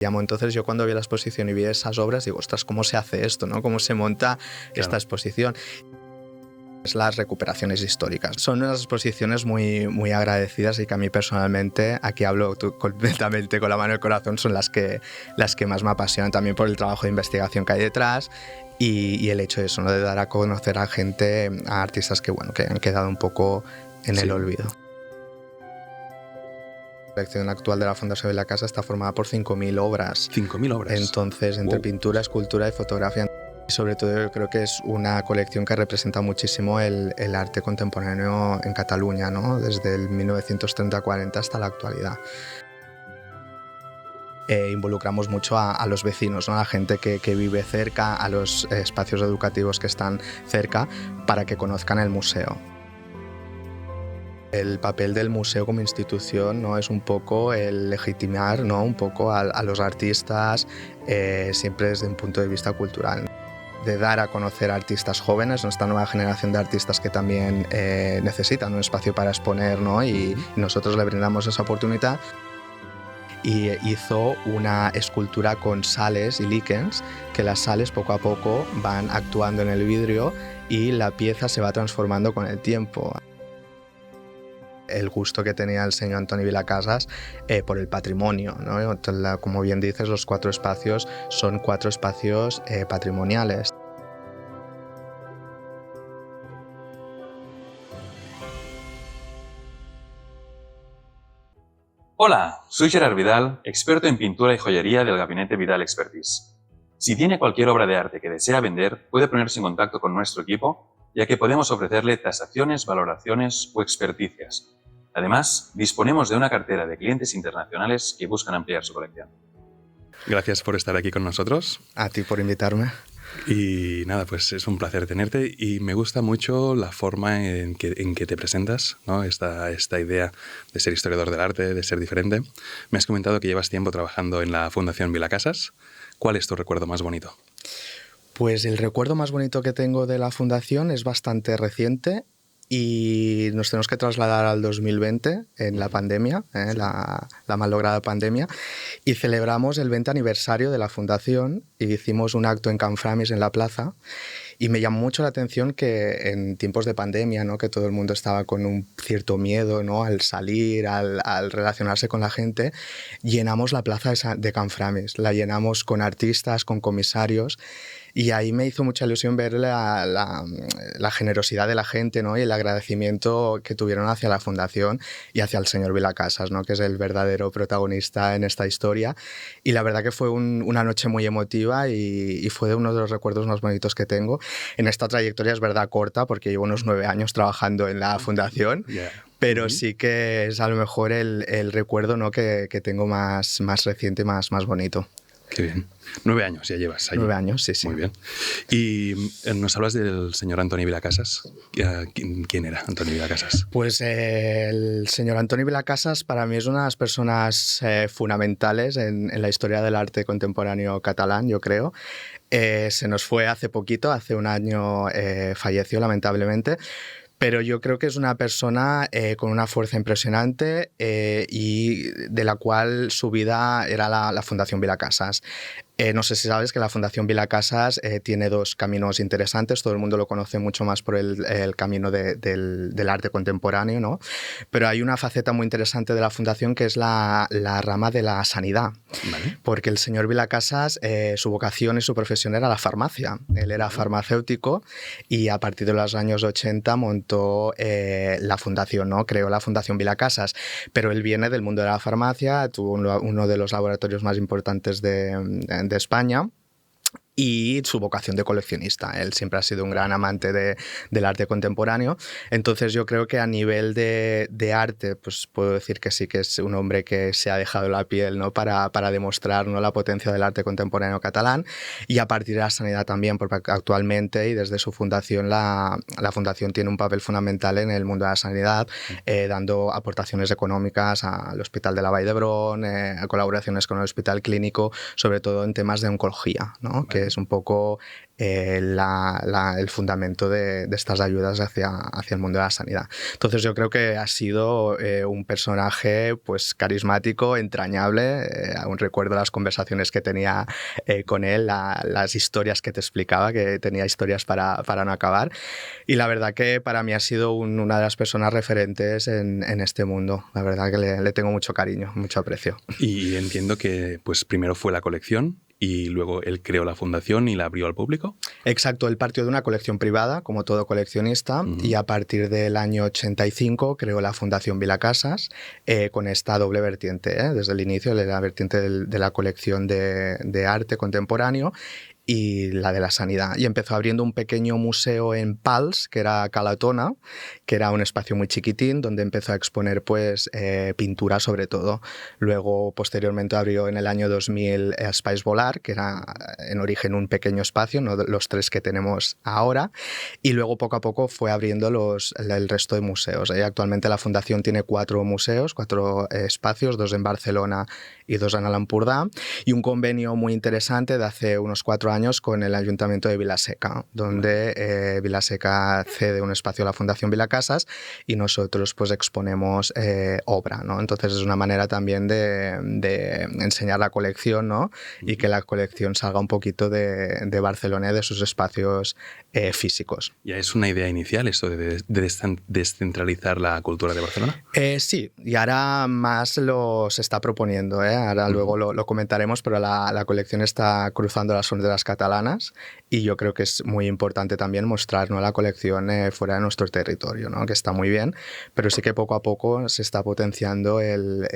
Entonces yo cuando vi la exposición y vi esas obras digo, ostras, ¿cómo se hace esto, no? ¿Cómo se monta esta exposición? Es las recuperaciones históricas. Son unas exposiciones muy agradecidas y que a mí personalmente, aquí hablo completamente con la mano del corazón, son las que más me apasionan, también por el trabajo de investigación que hay detrás y el hecho de eso, ¿no? De dar a conocer a gente, a artistas que han quedado un poco en el olvido. La colección actual de la Fundación Villacasas está formada por 5.000 obras. 5.000 obras. Entonces, entre pintura, escultura y fotografía. Y sobre todo yo creo que es una colección que representa muchísimo el arte contemporáneo en Cataluña, ¿no? Desde el 1930-40 hasta la actualidad. Involucramos mucho a los vecinos, ¿no? A la gente que vive cerca, a los espacios educativos que están cerca, para que conozcan el museo. El papel del museo como institución, ¿no? Es un poco el legitimar, ¿no? Un poco a los artistas, siempre desde un punto de vista cultural, de dar a conocer a artistas jóvenes, esta nueva generación de artistas que también necesitan un espacio para exponer, ¿no? Y nosotros le brindamos esa oportunidad. Y hizo una escultura con sales y líquens, que las sales poco a poco van actuando en el vidrio y la pieza se va transformando con el tiempo. El gusto que tenía el señor Antoni Villacasas por el patrimonio, ¿no? Como bien dices, los 4 espacios son 4 espacios patrimoniales. Hola, soy Gerard Vidal, experto en pintura y joyería del Gabinete Vidal Expertise. Si tiene cualquier obra de arte que desea vender, puede ponerse en contacto con nuestro equipo, ya que podemos ofrecerle tasaciones, valoraciones o experticias. Además, disponemos de una cartera de clientes internacionales que buscan ampliar su colección. Gracias por estar aquí con nosotros. A ti por invitarme. Y nada, pues es un placer tenerte y me gusta mucho la forma en que te presentas, ¿no? Esta idea de ser historiador del arte, de ser diferente. Me has comentado que llevas tiempo trabajando en la Fundación Villacasas. ¿Cuál es tu recuerdo más bonito? Pues el recuerdo más bonito que tengo de la Fundación es bastante reciente y nos tenemos que trasladar al 2020, en la pandemia, la malograda pandemia, y celebramos el 20 aniversario de la Fundación y hicimos un acto en Canframis, en la plaza, y me llamó mucho la atención que en tiempos de pandemia, ¿no? Que todo el mundo estaba con un cierto miedo, ¿no? Al salir, al relacionarse con la gente, llenamos la plaza de Canframis, la llenamos con artistas, con comisarios, y ahí me hizo mucha ilusión ver la generosidad de la gente, ¿no? Y el agradecimiento que tuvieron hacia la Fundación y hacia el señor Villacasas, ¿no? Que es el verdadero protagonista en esta historia. Y la verdad que fue una noche muy emotiva y fue uno de los recuerdos más bonitos que tengo. En esta trayectoria es verdad corta, porque llevo unos 9 años trabajando en la Fundación, pero sí que es a lo mejor el recuerdo, ¿no? que tengo más reciente y más bonito. Qué bien. 9 años ya llevas allí. 9 años, sí. Muy bien. Y nos hablas del señor Antoni Villacasas. ¿Quién era Antoni Villacasas? Pues el señor Antoni Villacasas para mí es una de las personas fundamentales en la historia del arte contemporáneo catalán, yo creo. Se nos fue hace poquito, hace un año falleció lamentablemente. Pero yo creo que es una persona con una fuerza impresionante y de la cual su vida era la Fundación Villacasas. No sé si sabes que la Fundación Villacasas tiene 2 caminos interesantes. Todo el mundo lo conoce mucho más por el camino del arte contemporáneo, ¿no? Pero hay una faceta muy interesante de la Fundación que es la rama de la sanidad. Vale. Porque el señor Villacasas, su vocación y su profesión era la farmacia. Él era farmacéutico y a partir de los años 80 montó la Fundación, ¿no? Creó la Fundación Villacasas. Pero él viene del mundo de la farmacia, tuvo uno de los laboratorios más importantes de España, y su vocación de coleccionista. Él siempre ha sido un gran amante del arte contemporáneo. Entonces yo creo que a nivel de arte, pues puedo decir que sí que es un hombre que se ha dejado la piel, ¿no? para demostrar, ¿no? La potencia del arte contemporáneo catalán, y a partir de la sanidad también, porque actualmente y desde su fundación la Fundación tiene un papel fundamental en el mundo de la sanidad, dando aportaciones económicas al Hospital de la Vall d'Hebron, colaboraciones con el Hospital Clínico, sobre todo en temas de oncología, ¿no? Vale. que es un poco el fundamento de estas ayudas hacia el mundo de la sanidad. Entonces yo creo que ha sido un personaje pues carismático, entrañable. Aún recuerdo las conversaciones que tenía con él, las historias que te explicaba, que tenía historias para no acabar. Y la verdad que para mí ha sido una de las personas referentes en este mundo. La verdad que le tengo mucho cariño, mucho aprecio. Y entiendo que pues primero fue la colección y luego él creó la fundación y la abrió al público. Exacto, él partió de una colección privada, como todo coleccionista, y a partir del año 85 creó la Fundación Vilacasas con esta doble vertiente, desde el inicio, la vertiente de la colección de arte contemporáneo y la de la sanidad. Y empezó abriendo un pequeño museo en Pals, que era Calatona, que era un espacio muy chiquitín, donde empezó a exponer pues, pintura sobre todo. Luego, posteriormente, abrió en el año 2000 Space Volar, que era en origen un pequeño espacio, no los 3 que tenemos ahora. Y luego, poco a poco, fue abriendo el resto de museos. Actualmente la Fundación tiene 4 museos, 4 espacios, 2 en Barcelona y 2 en Alampurdá, y un convenio muy interesante de hace unos 4 años con el Ayuntamiento de Vilaseca, donde Vilaseca cede un espacio a la Fundación Vilacasas y nosotros pues exponemos obra, ¿no? Entonces es una manera también de enseñar la colección, ¿no? Y que la colección salga un poquito de Barcelona y de sus espacios físicos. ¿Ya es una idea inicial esto de descentralizar la cultura de Barcelona? Sí, y ahora más se está proponiendo, ahora luego lo comentaremos, pero la colección está cruzando las fronteras catalanas y yo creo que es muy importante también mostrar, ¿no?, la colección fuera de nuestro territorio, ¿no?, que está muy bien, pero sí que poco a poco se está potenciando el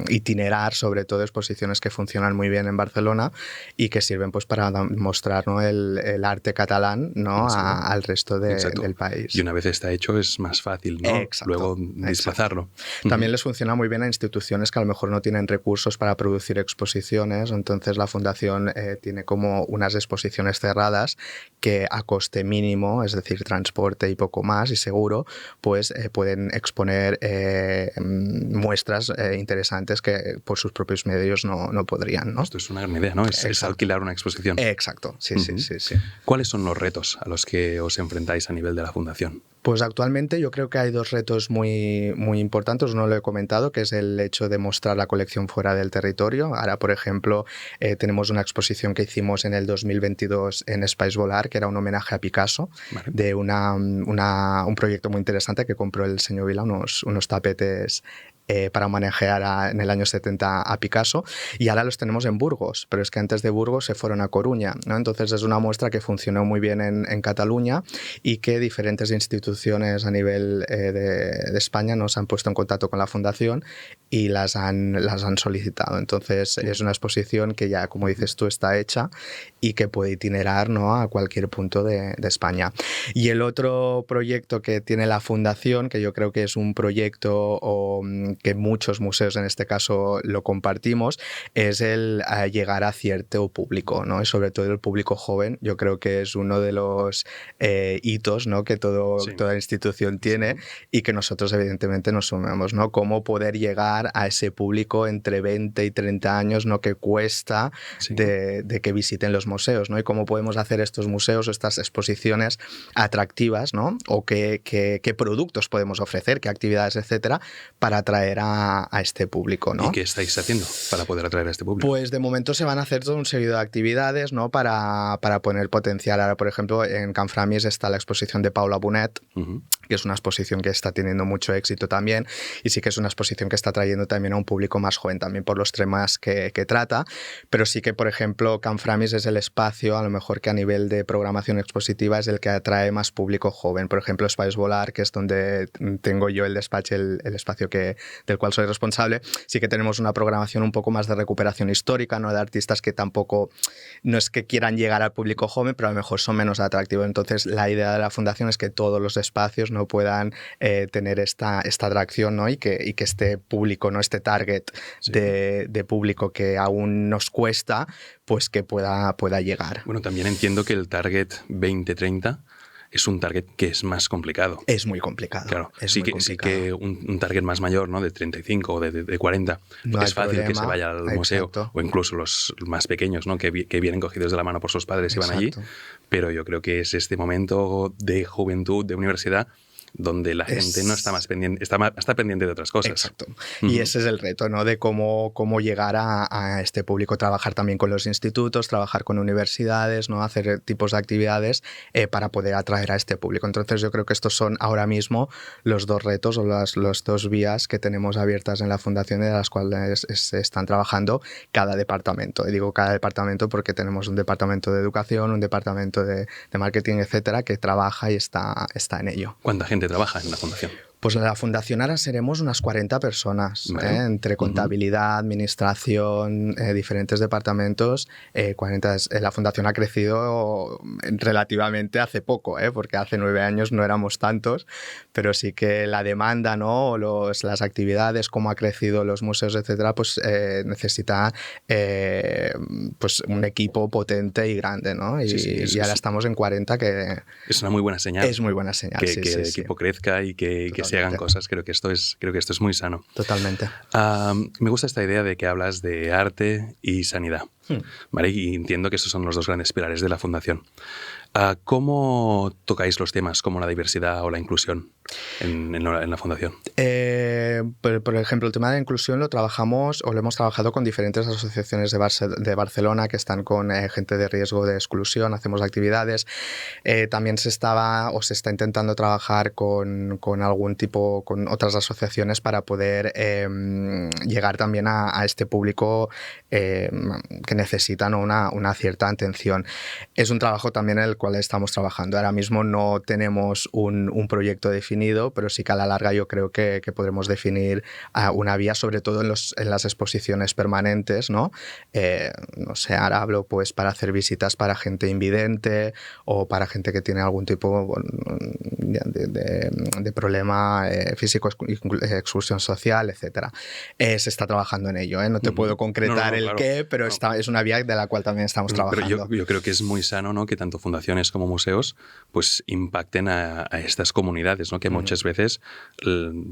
itinerar sobre todo exposiciones que funcionan muy bien en Barcelona y que sirven pues para mostrar, ¿no?, el arte catalán, ¿no?, al resto del país. Y una vez está hecho es más fácil, ¿no?, luego desplazarlo. También les funciona muy bien a instituciones que a lo mejor no tienen recursos para producir exposiciones, entonces la Fundación tiene como unas exposiciones cerradas que a coste mínimo, es decir, transporte y poco más y seguro, pues pueden exponer muestras interesantes que por sus propios medios no podrían, ¿no? Esto es una gran idea, ¿no? Es alquilar una exposición. Exacto, sí. ¿Cuáles son los retos a los que os enfrentáis a nivel de la Fundación? Pues actualmente yo creo que hay 2 retos muy importantes. Uno lo he comentado, que es el hecho de mostrar la colección fuera del territorio. Ahora, por ejemplo, tenemos una exposición que hicimos en el 2022 en Space Volar, que era un homenaje a Picasso, de un proyecto muy interesante que compró el señor Vila, unos tapetes para homenajear en el año 70 a Picasso, y ahora los tenemos en Burgos, pero es que antes de Burgos se fueron a Coruña, ¿no? Entonces es una muestra que funcionó muy bien en Cataluña y que diferentes instituciones a nivel de España nos han puesto en contacto con la Fundación y las han solicitado. Entonces es una exposición que ya, como dices tú, está hecha y que puede itinerar, ¿no?, a cualquier punto de España. Y el otro proyecto que tiene la Fundación, que yo creo que es un proyecto que muchos museos en este caso lo compartimos, es el llegar a cierto público, ¿no? Y sobre todo el público joven. Yo creo que es uno de los hitos, ¿no?, que toda institución tiene y que nosotros evidentemente nos sumamos, ¿no? Cómo poder llegar a ese público entre 20 y 30 años, ¿no?, que cuesta de que visiten los museos, ¿no? Y cómo podemos hacer estos museos, estas exposiciones atractivas, ¿no? O qué productos podemos ofrecer, qué actividades, etcétera, para atraer a este público, ¿no? ¿Y qué estáis haciendo para poder atraer a este público? Pues de momento se van a hacer todo un seguido de actividades, ¿no?, para poner potencial. Ahora, por ejemplo, en Canframis está la exposición de Paula Bonet, que es una exposición que está teniendo mucho éxito también, y sí que es una exposición que está trayendo también a un público más joven, también por los temas que trata, pero sí que, por ejemplo, Canframis es el espacio, a lo mejor que a nivel de programación expositiva es el que atrae más público joven. Por ejemplo, Space Volar, que es donde tengo yo el despacho, el espacio del cual soy responsable, sí que tenemos una programación un poco más de recuperación histórica, ¿no?, de artistas que tampoco, no es que quieran llegar al público joven, pero a lo mejor son menos atractivos. Entonces, la idea de la Fundación es que todos los espacios no puedan tener esta atracción, ¿no?, y que este público, ¿no?, este target de público que aún nos cuesta, pues que pueda llegar. Bueno, también entiendo que el target 20-30 es un target que es más complicado. Es muy complicado. Claro, es sí muy complicado. que un target más mayor, ¿no? De 35 o de 40, No es hay fácil que problema. se vaya al museo, Exacto. o incluso los más pequeños, ¿no? Que vienen cogidos de la mano por sus padres y van allí. Exacto. Pero yo creo que es este momento de juventud, de universidad, donde la gente no está más pendiente, está pendiente de otras cosas. Exacto. Y ese es el reto, ¿no? De cómo llegar a este público, trabajar también con los institutos, trabajar con universidades, ¿no? Hacer tipos de actividades para poder atraer a este público. Entonces yo creo que estos son ahora mismo los dos retos o las dos vías que tenemos abiertas en la Fundación y de las cuales se están trabajando cada departamento. Y digo cada departamento porque tenemos un departamento de educación, un departamento de marketing, etcétera, que trabaja y está en ello. ¿Cuánta gente trabaja en la fundación? Pues en la fundación ahora seremos unas 40 personas, vale. Entre contabilidad, administración, diferentes departamentos. 40. La fundación ha crecido relativamente hace poco, porque hace 9 años no éramos tantos, pero sí que la demanda, ¿no? Las actividades, cómo ha crecido los museos, etcétera, pues necesita pues un equipo potente y grande, ¿no? Y ahora estamos en 40, que es una muy buena señal. Es muy buena señal, que el equipo crezca y que se hagan cosas. Creo que esto es muy sano. Totalmente. Me gusta esta idea de que hablas de arte y sanidad, ¿vale? Y entiendo que estos son los dos grandes pilares de la Fundación. ¿Cómo tocáis los temas como la diversidad o la inclusión en la Fundación? Por ejemplo, el tema de la inclusión lo hemos trabajado con diferentes asociaciones de Barcelona que están con gente de riesgo de exclusión, hacemos actividades. También se está intentando trabajar con algún tipo, con otras asociaciones para poder llegar también a este público que necesita, ¿no? una cierta atención. Es un trabajo también en el cual estamos trabajando. Ahora mismo no tenemos un proyecto definido, pero sí que a la larga yo creo que podremos definir una vía, sobre todo en las exposiciones permanentes, ¿no? No sé, ahora hablo pues para hacer visitas para gente invidente o para gente que tiene algún tipo de problema físico, exclusión social, etcétera. Se está trabajando en ello, No te puedo concretar el qué, pero es una vía de la cual también estamos trabajando. Pero yo creo que es muy sano, ¿no? Que tanto fundaciones como museos pues impacten a estas comunidades, ¿no? Que muchas veces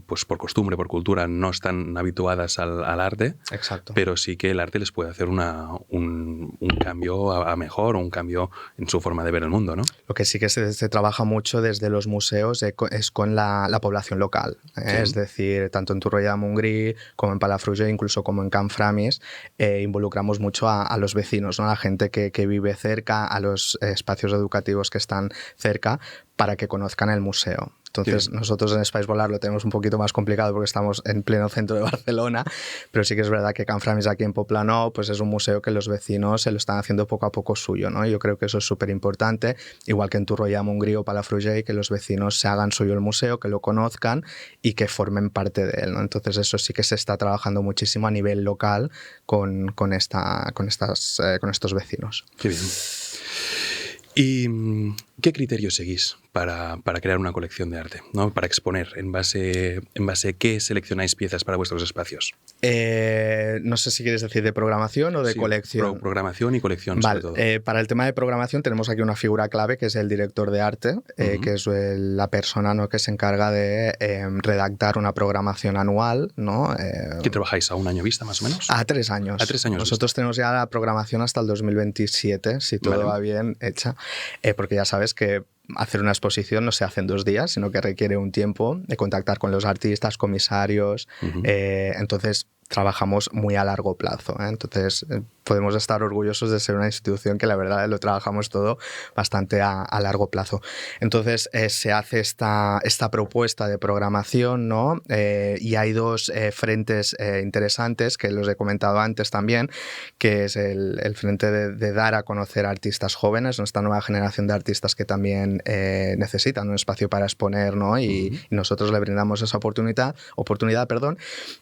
pues por costumbre, por cultura, no están habituadas al arte. Exacto. Pero sí que el arte les puede hacer un cambio a mejor, o un cambio en su forma de ver el mundo, ¿no? Lo que sí que se trabaja mucho desde los museos es con la población local. Sí. Es decir, tanto en Torroella de Montgrí como en Palafrugell, incluso como en Can Framis, involucramos mucho a los vecinos, ¿no? A la gente que vive cerca, a los espacios educativos que están cerca, para que conozcan el museo. Entonces, nosotros en Spice Volar lo tenemos un poquito más complicado porque estamos en pleno centro de Barcelona, pero sí que es verdad que Can Framis aquí en Poblenou pues es un museo que los vecinos se lo están haciendo poco a poco suyo, ¿no? Yo creo que eso es súper importante, igual que en Torroella de Montgrí o Palafrugell, que los vecinos se hagan suyo el museo, que lo conozcan y que formen parte de él, ¿no? Entonces, eso sí que se está trabajando muchísimo a nivel local con estos vecinos. Qué bien. ¿Y qué criterios seguís para crear una colección de arte, ¿no? Para exponer? ¿En base a qué seleccionáis piezas para vuestros espacios? No sé si quieres decir de programación o de colección. Programación y colección, vale, sobre todo. Para el tema de programación tenemos aquí una figura clave que es el director de arte, que es la persona, ¿no? que se encarga de redactar una programación anual, ¿no? ¿Qué trabajáis a un año vista, más o menos? A 3 años. A 3 años. Nosotros tenemos ya la programación hasta el 2027, si todo va bien hecha, porque ya sabes que hacer una exposición no se hace en 2 días, sino que requiere un tiempo de contactar con los artistas, comisarios. Entonces, trabajamos muy a largo plazo. Entonces, podemos estar orgullosos de ser una institución que la verdad lo trabajamos todo bastante a largo plazo. Entonces, se hace esta propuesta de programación, ¿no? Y hay 2 frentes interesantes que los he comentado antes también, que es el frente de dar a conocer a artistas jóvenes, esta nueva generación de artistas que también necesitan un espacio para exponer, ¿no? Y nosotros le brindamos esa oportunidad,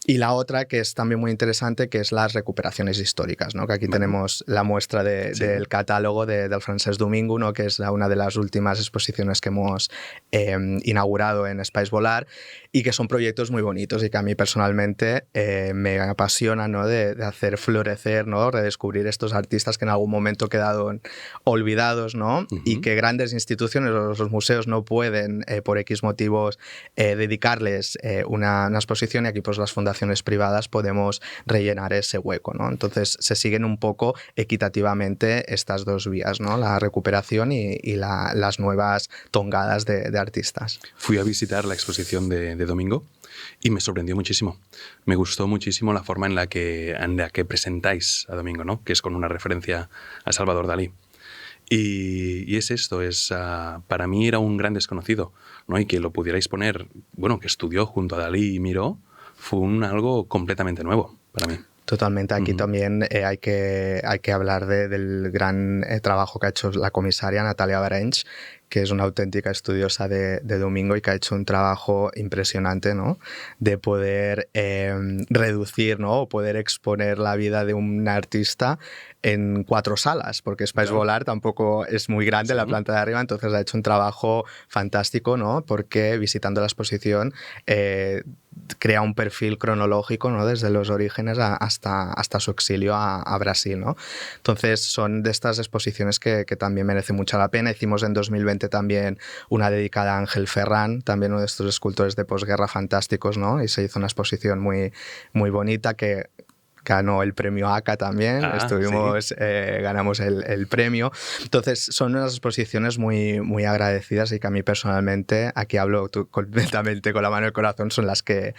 y la otra que es también muy interesante, que es las recuperaciones históricas, ¿no? Que aquí tenemos la muestra del catálogo del Francesc Domingo, ¿no? Que es una de las últimas exposiciones que hemos inaugurado en Espais Volar, y que son proyectos muy bonitos y que a mí personalmente me apasiona, ¿no? de hacer florecer, ¿no? Redescubrir estos artistas que en algún momento quedaron olvidados, ¿no? Y que grandes instituciones o los museos no pueden, por X motivos, dedicarles una exposición, y aquí pues las fundaciones privadas podemos rellenar ese hueco, ¿no? Entonces se siguen un poco equitativamente estas dos vías, ¿no? La recuperación y las nuevas tongadas de artistas. Fui a visitar la exposición de Domingo y me sorprendió muchísimo. Me gustó muchísimo la forma en la que presentáis a Domingo, ¿no? Que es con una referencia a Salvador Dalí. Y es esto, para mí era un gran desconocido, ¿no? Y que lo pudierais poner, bueno, que estudió junto a Dalí y Miró, fue algo completamente nuevo para mí. Totalmente. Aquí también hay que hablar del gran trabajo que ha hecho la comisaria Natalia Barenys, que es una auténtica estudiosa de Domingo y que ha hecho un trabajo impresionante, ¿no? De poder reducir, ¿no? O poder exponer la vida de un artista en 4 salas, porque Espais Volar tampoco es muy grande, la planta de arriba, entonces ha hecho un trabajo fantástico, ¿no? Porque visitando la exposición crea un perfil cronológico, ¿no? Desde los orígenes hasta su exilio a Brasil, ¿no? Entonces son de estas exposiciones que también merece mucho la pena. Hicimos en 2020 también una dedicada a Ángel Ferrán, también uno de estos escultores de posguerra fantásticos, ¿no? Y se hizo una exposición muy, muy bonita que ganó el premio ACA también, ganamos el premio. Entonces son unas exposiciones muy, muy agradecidas y que a mí personalmente, aquí hablo completamente con la mano en el corazón, son las que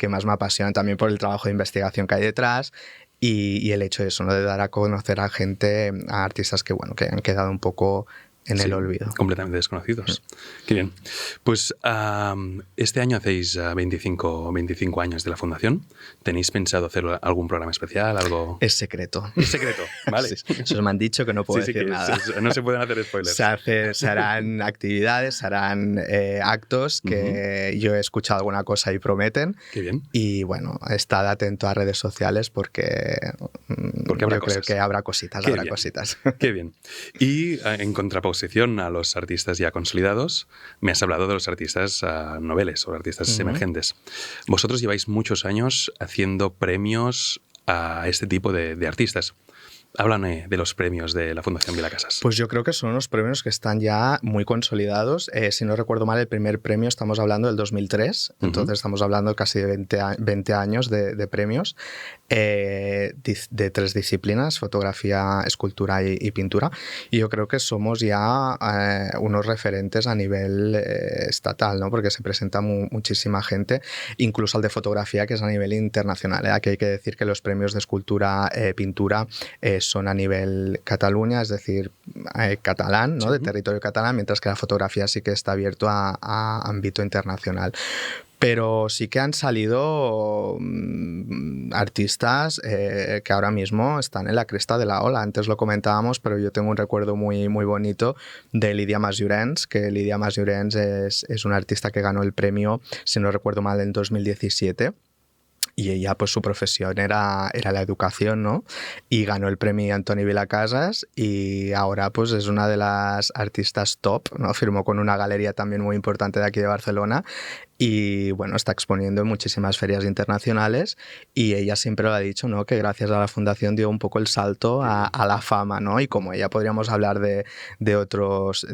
más me apasionan, también por el trabajo de investigación que hay detrás y el hecho de eso, ¿no? De dar a conocer a gente, a artistas que han quedado un poco en el olvido. Completamente desconocidos. Qué bien. Pues este año hacéis 25 años de la fundación. ¿Tenéis pensado hacer algún programa especial? Algo? Es secreto. Es secreto, vale. Sí, eso me han dicho que no puedo decir nada. No se pueden hacer spoilers. Se harán actividades, se harán actos que yo he escuchado alguna cosa y prometen. Qué bien. Y bueno, estad atento a redes sociales porque habrá yo cosas. Creo que habrá cositas. Qué bien. Y en contraposición a los artistas ya consolidados, me has hablado de los artistas noveles o artistas emergentes. Vosotros lleváis muchos años haciendo premios a este tipo de artistas. Háblame de los premios de la Fundación Vilacasas. Pues yo creo que son unos premios que están ya muy consolidados. Si no recuerdo mal, el primer premio estamos hablando del 2003, entonces estamos hablando casi de 20 años de premios de 3 disciplinas, fotografía, escultura y pintura. Y yo creo que somos ya unos referentes a nivel estatal, ¿no? Porque se presenta muchísima gente, incluso al de fotografía, que es a nivel internacional. Aquí hay que decir que los premios de escultura, pintura, son a nivel Cataluña, es decir, catalán, ¿no? De territorio catalán, mientras que la fotografía sí que está abierto a ámbito internacional. Pero sí que han salido artistas que ahora mismo están en la cresta de la ola. Antes lo comentábamos, pero yo tengo un recuerdo muy, muy bonito de Lídia Mas-Llorens, que Lídia Mas-Llorens es una artista que ganó el premio, si no recuerdo mal, en 2017. Y ella, pues su profesión era la educación, ¿no? Y ganó el premio Antoni Vilacasas y ahora pues es una de las artistas top, ¿no? Firmó con una galería también muy importante de aquí de Barcelona y bueno, está exponiendo en muchísimas ferias internacionales y ella siempre lo ha dicho, ¿no? Que gracias a la fundación dio un poco el salto a la fama, ¿no? Y como ella podríamos hablar de otros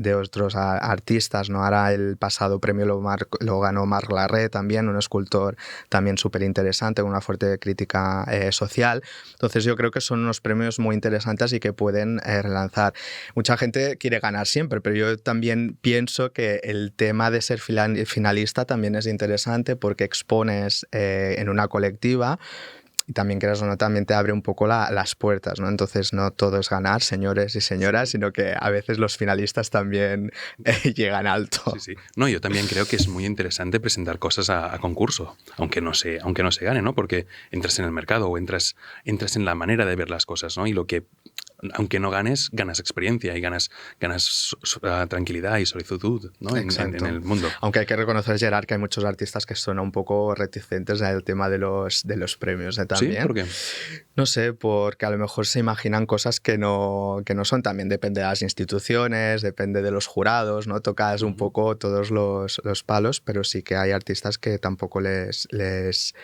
artistas, ¿no? Ahora el pasado premio lo ganó Marc Larré también, un escultor también súper interesante, con una fuerte crítica social. Entonces yo creo que son unos premios muy interesantes y que pueden relanzar. Mucha gente quiere ganar siempre, pero yo también pienso que el tema de ser finalista también es interesante porque expones en una colectiva y también, quieras o no, también te abre un poco las puertas, ¿no? Entonces no todo es ganar, señores y señoras, sino que a veces los finalistas también llegan alto. Sí. No, yo también creo que es muy interesante presentar cosas a concurso, aunque no se gane, ¿no? Porque entras en el mercado o entras en la manera de ver las cosas, ¿no? Y lo que aunque no ganes, ganas experiencia y ganas tranquilidad y solicitud, ¿no? en el mundo. Aunque hay que reconocer, Gerard, que hay muchos artistas que son un poco reticentes al tema de los premios también. ¿Sí? ¿Por qué? No sé, porque a lo mejor se imaginan cosas que no son. También depende de las instituciones, depende de los jurados, ¿no? Tocas un poco todos los palos, pero sí que hay artistas que tampoco les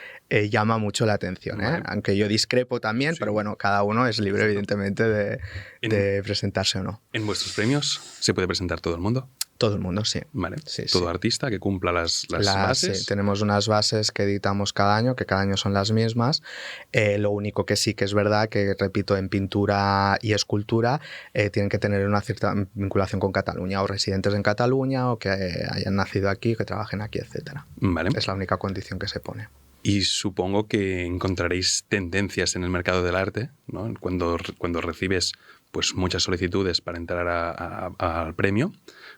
llama mucho la atención, ¿eh? Aunque yo discrepo también, pero bueno, cada uno es libre, evidentemente, de presentarse o no. ¿En vuestros premios se puede presentar todo el mundo? Todo el mundo, sí. Vale. Sí, Todo artista que cumpla las bases. Sí, tenemos unas bases que editamos cada año, que cada año son las mismas. Lo único que sí que es verdad que, repito, en pintura y escultura tienen que tener una cierta vinculación con Cataluña, o residentes en Cataluña, o que hayan nacido aquí, que trabajen aquí, etc. Vale. Es la única condición que se pone. Y supongo que encontraréis tendencias en el mercado del arte, ¿no? Cuando recibes pues muchas solicitudes para entrar al premio,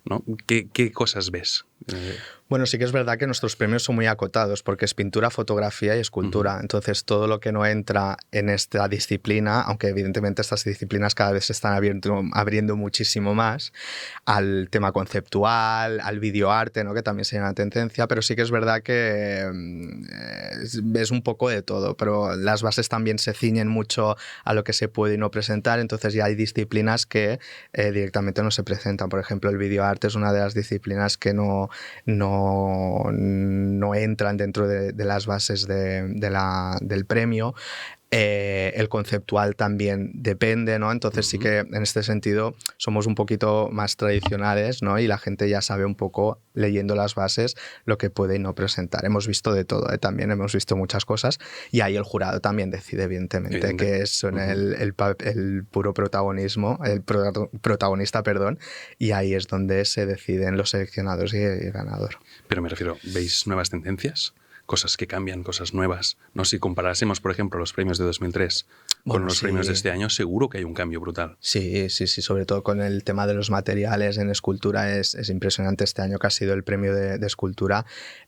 ¿no? ¿Qué cosas ves? Bueno, sí que es verdad que nuestros premios son muy acotados porque es pintura, fotografía y escultura. Entonces, todo lo que no entra en esta disciplina, aunque evidentemente estas disciplinas cada vez se están abriendo muchísimo más, al tema conceptual, al videoarte, ¿no? Que también sería una tendencia, pero sí que es verdad que ves un poco de todo, pero las bases también se ciñen mucho a lo que se puede y no presentar, entonces ya hay disciplinas que directamente no se presentan. Por ejemplo, el videoarte es una de las disciplinas que no entran dentro de las bases del premio. El conceptual también depende, ¿no? Entonces sí que en este sentido somos un poquito más tradicionales, ¿no? Y la gente ya sabe un poco, leyendo las bases, lo que puede y no presentar. Hemos visto de todo, también hemos visto muchas cosas, y ahí el jurado también decide, evidentemente, que son el puro protagonismo, el protagonista, perdón, y ahí es donde se deciden los seleccionados y el ganador. Pero me refiero, ¿veis nuevas tendencias? Cosas que cambian, cosas nuevas. No, si comparásemos, por ejemplo, los premios de 2003 con los premios de este año, seguro que hay un cambio brutal. Sí, sobre todo con el tema de los materiales en escultura es impresionante. Este año que ha sido el premio de escultura,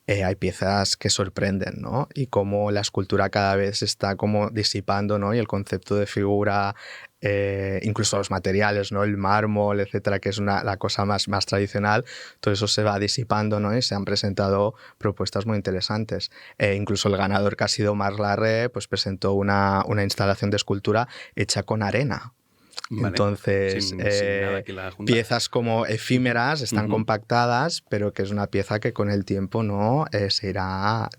hay piezas que sorprenden, ¿no? Y cómo la escultura cada vez se está como disipando, ¿no? Y el concepto de figura, incluso los materiales, ¿no? El mármol, etcétera, que es la cosa más tradicional, todo eso se va disipando, ¿no? Y se han presentado propuestas muy interesantes. Incluso el ganador, que ha sido Marc Larrey, pues presentó una instalación de escultura hecha con arena. Vale. Entonces, sin nada que la junta. Piezas como efímeras, están compactadas, pero que es una pieza que con el tiempo no se irá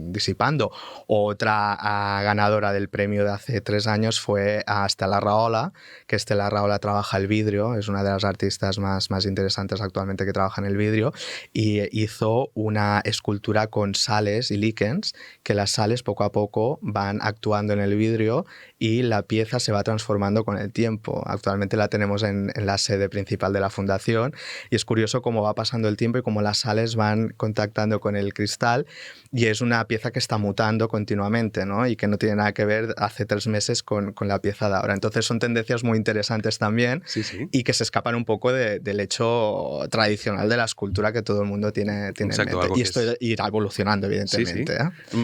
disipando. Otra ganadora del premio de hace 3 años fue a Estela Rahola, que Estela Rahola trabaja el vidrio, es una de las artistas más interesantes actualmente que trabaja en el vidrio, y hizo una escultura con sales y líquens, que las sales poco a poco van actuando en el vidrio y la pieza se va transformando con el tiempo. Actualmente la tenemos en la sede principal de la fundación, y es curioso cómo va pasando el tiempo y cómo las sales van contactando con el cristal, y es una pieza que está mutando continuamente, ¿no? Y que no tiene nada que ver hace 3 meses con la pieza de ahora. Entonces son tendencias muy interesantes también, y que se escapan un poco del hecho tradicional de la escultura que todo el mundo tiene Exacto, en mente. Y esto irá evolucionando, evidentemente.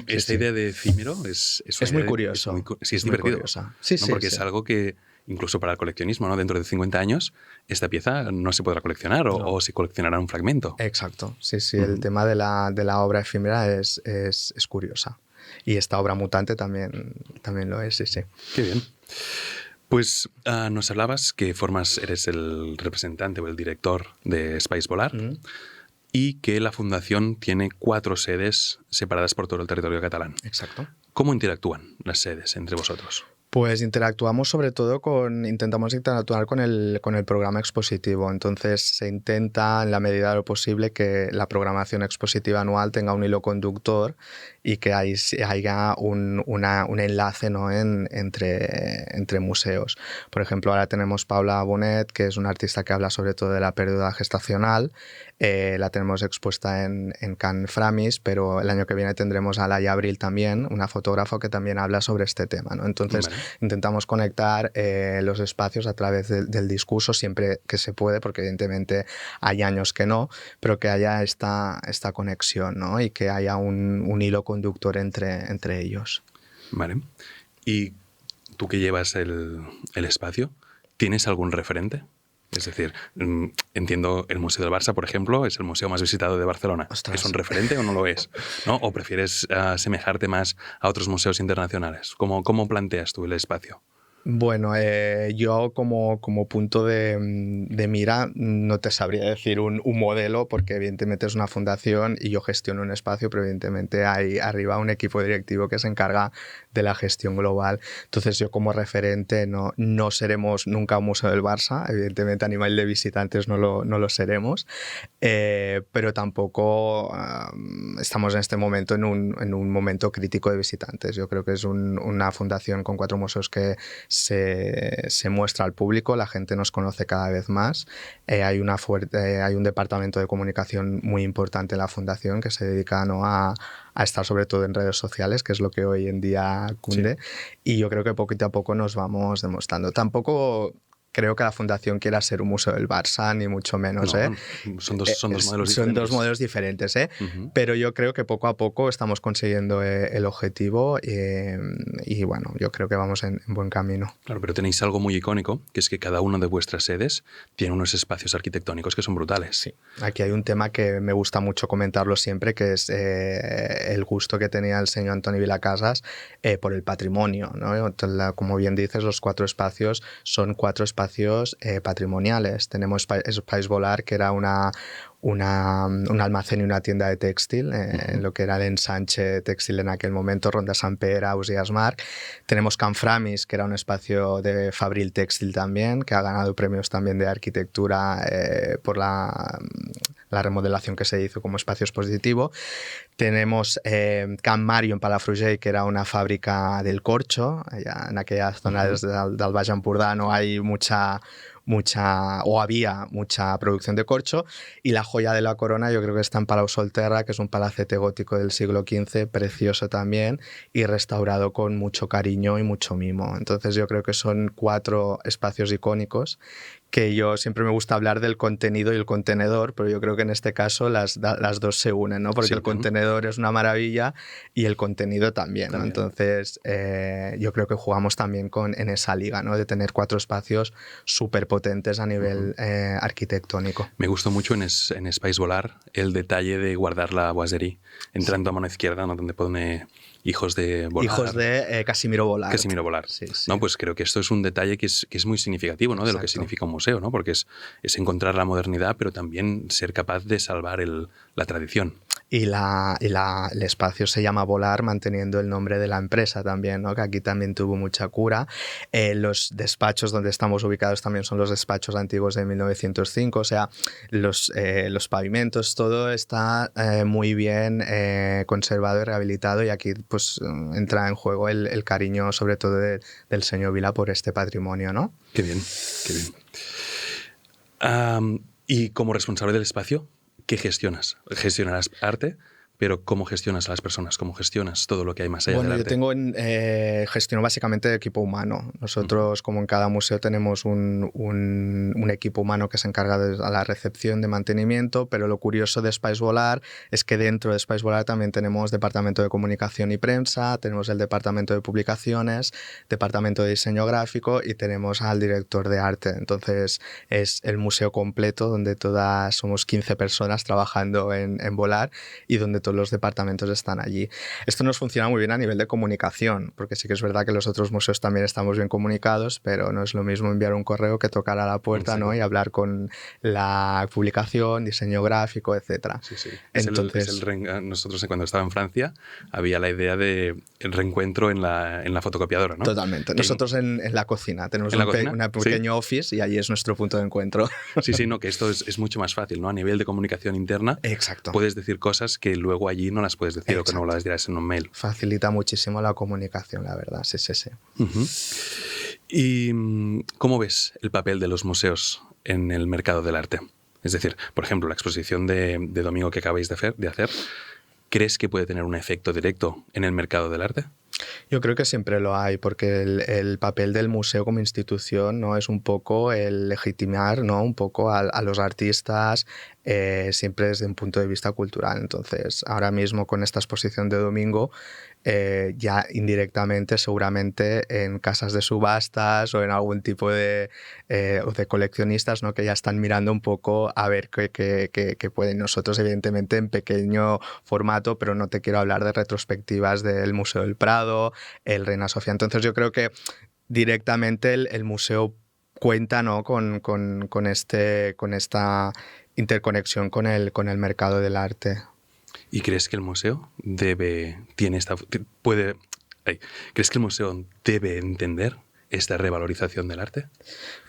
Esta idea de efímero es muy curioso. Es divertido. Porque es algo que, incluso para el coleccionismo, ¿no? Dentro de 50 años, esta pieza no se podrá coleccionar o se coleccionará un fragmento. Exacto. El tema de la obra efímera es curiosa. Y esta obra mutante también lo es, sí. Qué bien. Pues nos hablabas que eres el representante o el director de Espais Volar, y que la fundación tiene 4 sedes separadas por todo el territorio catalán. Exacto. ¿Cómo interactúan las sedes entre vosotros? Pues intentamos interactuar con el programa expositivo. Entonces se intenta, en la medida de lo posible, que la programación expositiva anual tenga un hilo conductor y que haya un enlace, ¿no? entre museos. Por ejemplo, ahora tenemos Paula Bonet, que es una artista que habla sobre todo de la pérdida gestacional. La tenemos expuesta en Can Framis, pero el año que viene tendremos a Laia Abril también, una fotógrafa que también habla sobre este tema, ¿no? Entonces, intentamos conectar los espacios a través del discurso siempre que se puede, porque evidentemente hay años que no, pero que haya esta conexión, ¿no? Y que haya un hilo conductor entre ellos. Vale. ¿Y tú que llevas el espacio, ¿Tienes algún referente? Es decir, entiendo el Museo del Barça, por ejemplo, es el museo más visitado de Barcelona. Ostras. ¿Es un referente o no lo es? ¿No? ¿O prefieres asemejarte más a otros museos internacionales? ¿Cómo planteas tú el espacio? Bueno, yo como punto de mira no te sabría decir un modelo, porque evidentemente es una fundación y yo gestiono un espacio, pero evidentemente hay arriba un equipo directivo que se encarga de la gestión global. Entonces yo como referente no seremos nunca un museo del Barça, evidentemente a nivel de visitantes no lo seremos, pero tampoco estamos en este momento en un momento crítico de visitantes. Yo creo que es una fundación con 4 museos que se muestra al público, la gente nos conoce cada vez más. Hay un departamento de comunicación muy importante en la fundación que se dedica, ¿no?, a estar sobre todo en redes sociales, que es lo que hoy en día cunde. Sí. Y yo creo que poquito a poco nos vamos demostrando. Tampoco creo que la fundación quiera ser un museo del Barça, ni mucho menos. No, son dos modelos diferentes. Son 2 modelos diferentes, pero yo creo que poco a poco estamos consiguiendo el objetivo y bueno, yo creo que vamos en buen camino. Claro, pero tenéis algo muy icónico, que es que cada una de vuestras sedes tiene unos espacios arquitectónicos que son brutales. Sí, aquí hay un tema que me gusta mucho comentarlo siempre, que es el gusto que tenía el señor Antoni Vilacasas por el patrimonio, ¿no? Como bien dices, los 4 espacios son 4 espacios patrimoniales. Tenemos Space Volar, que era un almacén y una tienda de textil, en lo que era el ensanche textil en aquel momento, Ronda Sant Pere, Ausiàs Marc. Tenemos Can Framis, que era un espacio de fabril textil también, que ha ganado premios también de arquitectura por la remodelación que se hizo como espacio expositivo. Tenemos Can Mario en Palafrugell, que era una fábrica del corcho. Allá en aquellas zonas del Baix Empordà no hay había mucha producción de corcho, y la joya de la corona yo creo que está en Palau Solterra, que es un palacete gótico del siglo XV, precioso también, y restaurado con mucho cariño y mucho mimo. Entonces yo creo que son 4 espacios icónicos que yo siempre me gusta hablar del contenido y el contenedor, pero yo creo que en este caso las 2 se unen, ¿no? Porque sí, el contenedor es una maravilla y el contenido también, ¿no? Entonces yo creo que jugamos también en esa liga, ¿no?, de tener 4 espacios súper potentes a nivel arquitectónico. Me gustó mucho en Space Volar el detalle de guardar la boiserie entrando a mano izquierda, ¿no?, donde pone hijos de Volar. Hijos de Casimiro Volar. Casimiro Volar. Sí, sí. No, pues creo que esto es un detalle que es muy significativo, ¿no?, de lo que significa un museo, ¿no? Porque es encontrar la modernidad, pero también ser capaz de salvar la tradición. Y el espacio se llama Volar, manteniendo el nombre de la empresa también, ¿no?, que aquí también tuvo mucha cura. Los despachos donde estamos ubicados también son los despachos antiguos de 1905, o sea, los pavimentos, todo está muy bien conservado y rehabilitado, y aquí pues entra en juego el cariño sobre todo del señor Vila por este patrimonio, ¿no? Qué bien, qué bien. Y como responsable del espacio, ¿qué gestionas? Gestionarás arte, pero ¿cómo gestionas a las personas? ¿Cómo gestionas todo lo que hay más allá del arte? Bueno, yo gestiono básicamente equipo humano. Nosotros, como en cada museo, tenemos un equipo humano que se encarga de la recepción, de mantenimiento, pero lo curioso de Space Volar es que dentro de Space Volar también tenemos departamento de comunicación y prensa, tenemos el departamento de publicaciones, departamento de diseño gráfico y tenemos al director de arte. Entonces es el museo completo donde somos 15 personas trabajando en Volar y donde todos los departamentos están allí. Esto nos funciona muy bien a nivel de comunicación, porque sí que es verdad que los otros museos también estamos bien comunicados, pero no es lo mismo enviar un correo que tocar a la puerta, ¿no?, y hablar con la publicación, diseño gráfico, etc. Sí, sí. Entonces, nosotros cuando estaba en Francia había la idea de el reencuentro en la fotocopiadora, ¿no? Totalmente. Nosotros en la cocina tenemos un pequeño office y allí es nuestro punto de encuentro. Sí, sí, no, que esto es mucho más fácil, ¿no? A nivel de comunicación interna. Exacto. Puedes decir cosas que luego allí no las puedes decir. Exacto. O que no las dirás en un mail. Facilita muchísimo la comunicación, la verdad, sí. ¿Y cómo ves el papel de los museos en el mercado del arte? Es decir, por ejemplo, la exposición de domingo que acabáis de hacer, ¿crees que puede tener un efecto directo en el mercado del arte? Yo creo que siempre lo hay, porque el papel del museo como institución, ¿no?, es un poco el legitimar, ¿no?, un poco a los artistas, siempre desde un punto de vista cultural. Entonces, ahora mismo con esta exposición de domingo, ya indirectamente seguramente en casas de subastas o en algún tipo o de coleccionistas, ¿no? Que ya están mirando un poco a ver qué pueden. Nosotros evidentemente en pequeño formato, pero no te quiero hablar de retrospectivas del Museo del Prado, el Reina Sofía. Entonces yo creo que directamente el museo cuenta, ¿no? con esta interconexión con el mercado del arte. ¿Y crees que el museo ¿crees que el museo debe entender esta revalorización del arte?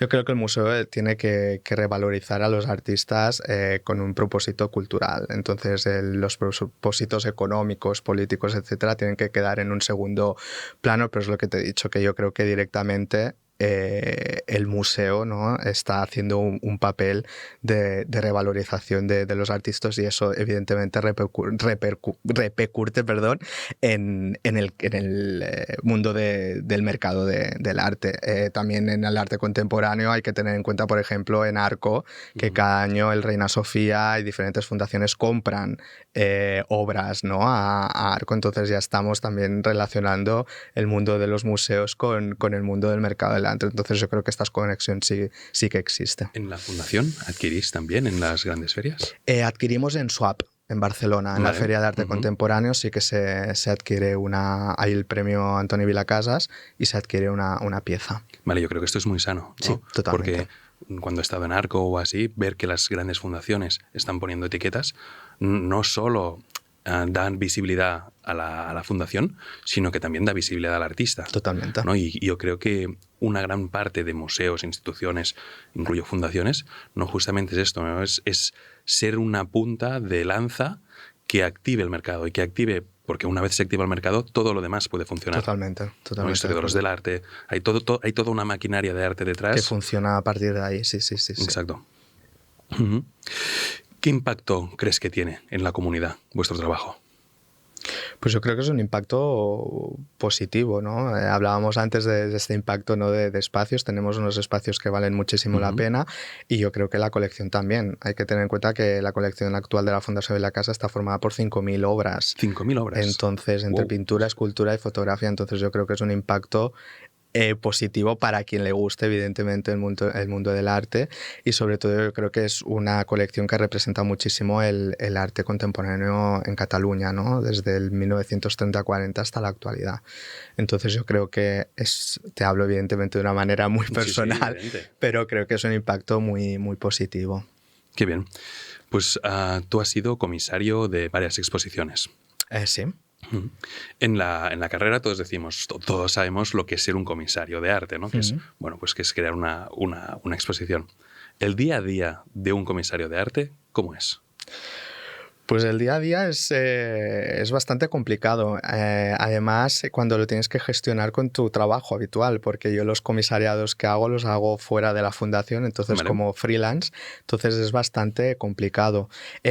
Yo creo que el museo tiene que revalorizar a los artistas con un propósito cultural. Entonces, los propósitos económicos, políticos, etcétera, tienen que quedar en un segundo plano, pero es lo que te he dicho, que yo creo que directamente el museo, ¿no? está haciendo un papel de revalorización de los artistas, y eso evidentemente repercute en el mundo del mercado del arte. También en el arte contemporáneo hay que tener en cuenta, por ejemplo, en Arco, que cada año el Reina Sofía y diferentes fundaciones compran obras, ¿no? a Arco. Entonces ya estamos también relacionando el mundo de los museos con el mundo del mercado del arte. Entonces yo creo que esta conexión sí que existe. ¿En la fundación adquirís también en las grandes ferias? Adquirimos en Swap, en Barcelona, en la Feria de Arte Contemporáneo. Sí que se adquiere hay el premio Antoni Vilacasas y se adquiere una pieza. Vale, yo creo que esto es muy sano, ¿no? Sí, totalmente. Porque cuando he estado en Arco o así, ver que las grandes fundaciones están poniendo etiquetas, no solo dan visibilidad a la fundación, sino que también da visibilidad al artista. Totalmente. ¿no? Y yo creo que una gran parte de museos, instituciones, incluyo fundaciones, no justamente es esto, ¿no? Es ser una punta de lanza que active el mercado y que active, porque una vez se activa el mercado, todo lo demás puede funcionar. Totalmente. ¿no? Historiadores del arte, hay toda una maquinaria de arte detrás. Que funciona a partir de ahí, sí. Exacto. ¿Qué impacto crees que tiene en la comunidad vuestro trabajo? Pues yo creo que es un impacto positivo, ¿no? Hablábamos antes de este impacto, ¿no? de espacios. Tenemos unos espacios que valen muchísimo la pena, y yo creo que la colección también. Hay que tener en cuenta que la colección actual de la Fundación de la Casa está formada por 5.000 obras. 5.000 obras. Entonces, entre pintura, escultura y fotografía. Entonces yo creo que es un impacto positivo para quien le guste, evidentemente, el mundo del arte, y sobre todo yo creo que es una colección que representa muchísimo el arte contemporáneo en Cataluña, ¿no? Desde el 1930-40 hasta la actualidad. Entonces yo creo que te hablo evidentemente de una manera muy personal, pero creo que es un impacto muy, muy positivo. Qué bien. Pues tú has sido comisario de varias exposiciones. Sí. En la carrera todos sabemos lo que es ser un comisario de arte, ¿no? Que es crear una exposición. El día a día de un comisario de arte, ¿cómo es? Pues el día a día es bastante complicado. Además, cuando lo tienes que gestionar con tu trabajo habitual, porque yo los comisariados que hago los hago fuera de la fundación, entonces como freelance, entonces es bastante complicado.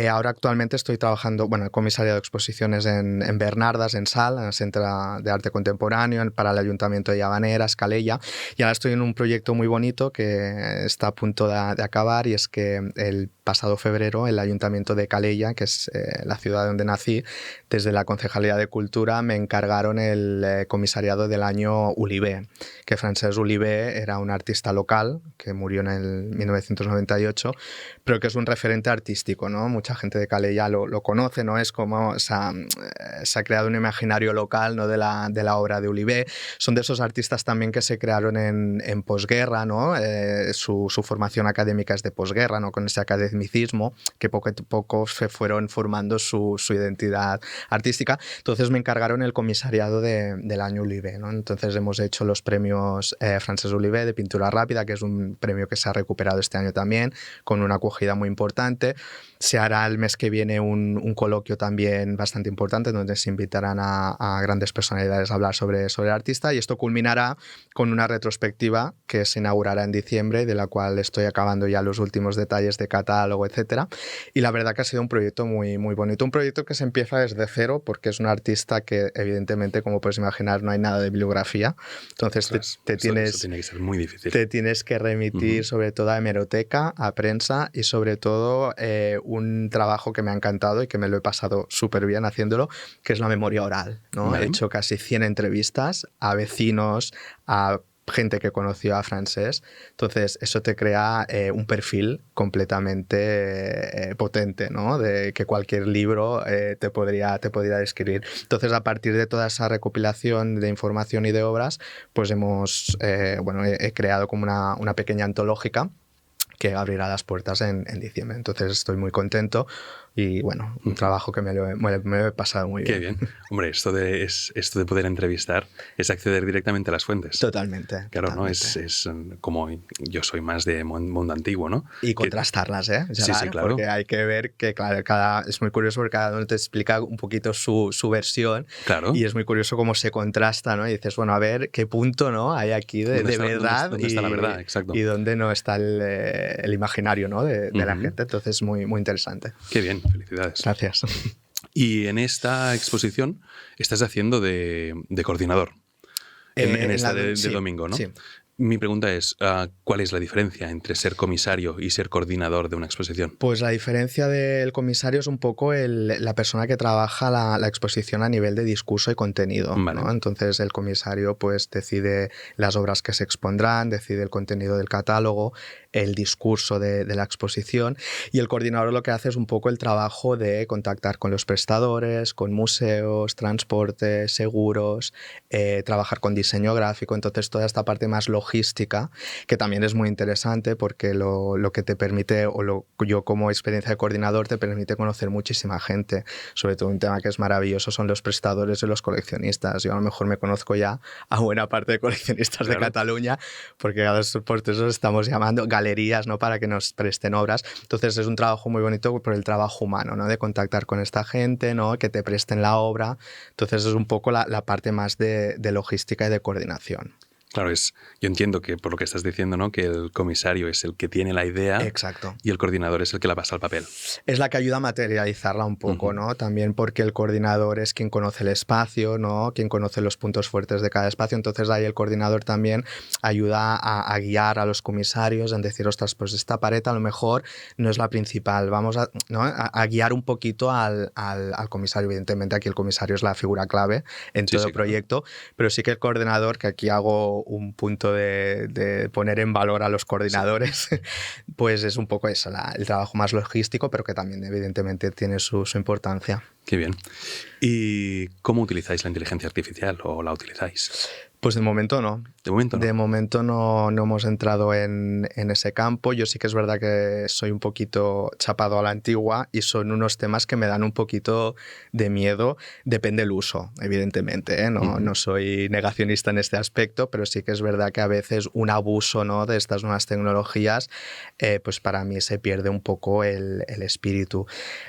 Ahora actualmente estoy trabajando, el comisariado de exposiciones en Bernardas, en Sal, en el Centro de Arte Contemporáneo, para el Ayuntamiento de Llavaneres, Calella, y ahora estoy en un proyecto muy bonito que está a punto de acabar, y es que el pasado febrero el Ayuntamiento de Calella, que es la ciudad donde nací, desde la Concejalía de Cultura me encargaron el comisariado del año Oliver, que Francesc Oliver era un artista local que murió en el 1998, pero que es un referente artístico, ¿no? Mucha gente de Calella lo conoce, ¿no? Es como se ha creado un imaginario local, ¿no? de la obra de Oliver. Son de esos artistas también que se crearon en posguerra, ¿no? Su formación académica es de posguerra, ¿no? Con ese academicismo que poco a poco se fueron formando su identidad artística. Entonces me encargaron el comisariado del año Oliver, ¿no? Entonces hemos hecho los premios Francesc Oliver de pintura rápida, que es un premio que se ha recuperado este año también, con una acogida muy importante. Se hará el mes que viene un coloquio también bastante importante, donde se invitarán a grandes personalidades a hablar sobre el artista, y esto culminará con una retrospectiva que se inaugurará en diciembre, de la cual estoy acabando ya los últimos detalles de catálogo catálogo, etcétera. Y la verdad que ha sido un proyecto muy, muy bonito. Un proyecto que se empieza desde cero porque es un artista que, evidentemente, como puedes imaginar, no hay nada de bibliografía. Entonces eso tiene que ser muy difícil. Te tienes que remitir sobre todo a hemeroteca, a prensa y sobre todo un trabajo que me ha encantado y que me lo he pasado súper bien haciéndolo, que es la memoria oral, ¿no? Vale. He hecho casi 100 entrevistas a vecinos, a gente que conoció a Francesc. Entonces, eso te crea un perfil completamente potente, ¿no? De que cualquier libro te podría describir. Entonces, a partir de toda esa recopilación de información y de obras, pues he creado como una pequeña antológica que abrirá las puertas en diciembre. Entonces, estoy muy contento y, bueno, un trabajo que me lo he pasado muy bien. Qué bien. Hombre, esto de poder entrevistar es acceder directamente a las fuentes. Totalmente. Claro, totalmente. ¿no? Es como yo soy más de mundo antiguo, ¿no? Y contrastarlas, ¿eh? Gerard, sí, claro. Porque hay que ver que, claro, es muy curioso porque cada uno te explica un poquito su versión. Claro. Y es muy curioso cómo se contrasta, ¿no? Y dices, bueno, a ver qué punto, ¿no? Hay aquí de verdad. ¿Dónde está la verdad? Exacto. Y dónde no está el imaginario, ¿no? de la gente. Entonces, muy, muy interesante. Qué bien, felicidades. Gracias. Y en esta exposición estás haciendo de coordinador. En esta de domingo, ¿no? Sí. Mi pregunta es, ¿cuál es la diferencia entre ser comisario y ser coordinador de una exposición? Pues la diferencia del comisario es un poco la persona que trabaja la exposición a nivel de discurso y contenido, vale. ¿no? Entonces el comisario pues decide las obras que se expondrán, decide el contenido del catálogo, el discurso de la exposición, y el coordinador lo que hace es un poco el trabajo de contactar con los prestadores, con museos, transportes, seguros, trabajar con diseño gráfico. Entonces toda esta parte más logística, que también es muy interesante porque lo que te permite, yo como experiencia de coordinador, te permite conocer muchísima gente. Sobre todo un tema que es maravilloso son los prestadores y los coleccionistas. Yo a lo mejor me conozco ya a buena parte de coleccionistas de Cataluña, porque a los por eso estamos llamando galerías, ¿no? Para que nos presten obras. Entonces es un trabajo muy bonito por el trabajo humano, ¿no? De contactar con esta gente, ¿no? Que te presten la obra. Entonces es un poco la parte más de logística y de coordinación. Claro, yo entiendo que por lo que estás diciendo, ¿no? Que el comisario es el que tiene la idea. Exacto. Y el coordinador es el que la pasa al papel. Es la que ayuda a materializarla un poco, ¿no? También porque el coordinador es quien conoce el espacio, ¿no? Quien conoce los puntos fuertes de cada espacio. Entonces ahí el coordinador también ayuda a guiar a los comisarios en decir, ostras, pues esta pared a lo mejor no es la principal. Vamos a guiar un poquito al comisario. Evidentemente aquí el comisario es la figura clave en todo proyecto, claro. Pero sí que el coordinador, que aquí hago un punto de poner en valor a los coordinadores, pues es un poco eso, el trabajo más logístico, pero que también evidentemente tiene su importancia. Qué bien. ¿Y cómo utilizáis la inteligencia artificial o la utilizáis? Pues de momento no. ¿De momento no? De momento no hemos entrado en ese campo. Yo sí que es verdad que soy un poquito chapado a la antigua y son unos temas que me dan un poquito de miedo. Depende del uso, evidentemente, ¿eh? No soy negacionista en este aspecto, pero sí que es verdad que a veces un abuso, ¿no? De estas nuevas tecnologías, pues para mí se pierde un poco el espíritu.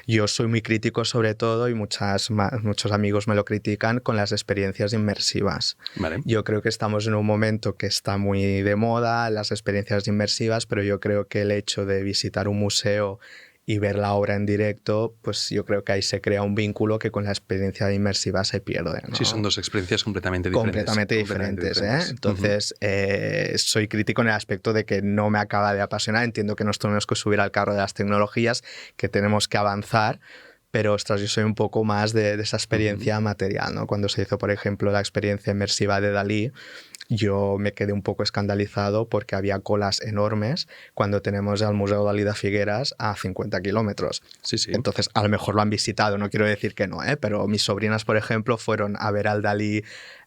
Yo soy muy crítico sobre todo, y muchos amigos me lo critican, con las experiencias inmersivas. Vale. Yo creo que estamos en un momento que está muy de moda, las experiencias inmersivas, pero yo creo que el hecho de visitar un museo y ver la obra en directo, pues yo creo que ahí se crea un vínculo que con la experiencia inmersiva se pierde, ¿no? Sí, son dos experiencias completamente diferentes. Completamente diferentes. Entonces, soy crítico en el aspecto de que no me acaba de apasionar. Entiendo que nos tenemos que subir al carro de las tecnologías, que tenemos que avanzar, pero, ostras, yo soy un poco más de esa experiencia material, ¿no? Cuando se hizo, por ejemplo, la experiencia inmersiva de Dalí, yo me quedé un poco escandalizado porque había colas enormes cuando tenemos al Museu Dalí de Figueras a 50 kilómetros. Sí, sí. Entonces, a lo mejor lo han visitado, no quiero decir que no, pero mis sobrinas, por ejemplo, fueron a ver al Dalí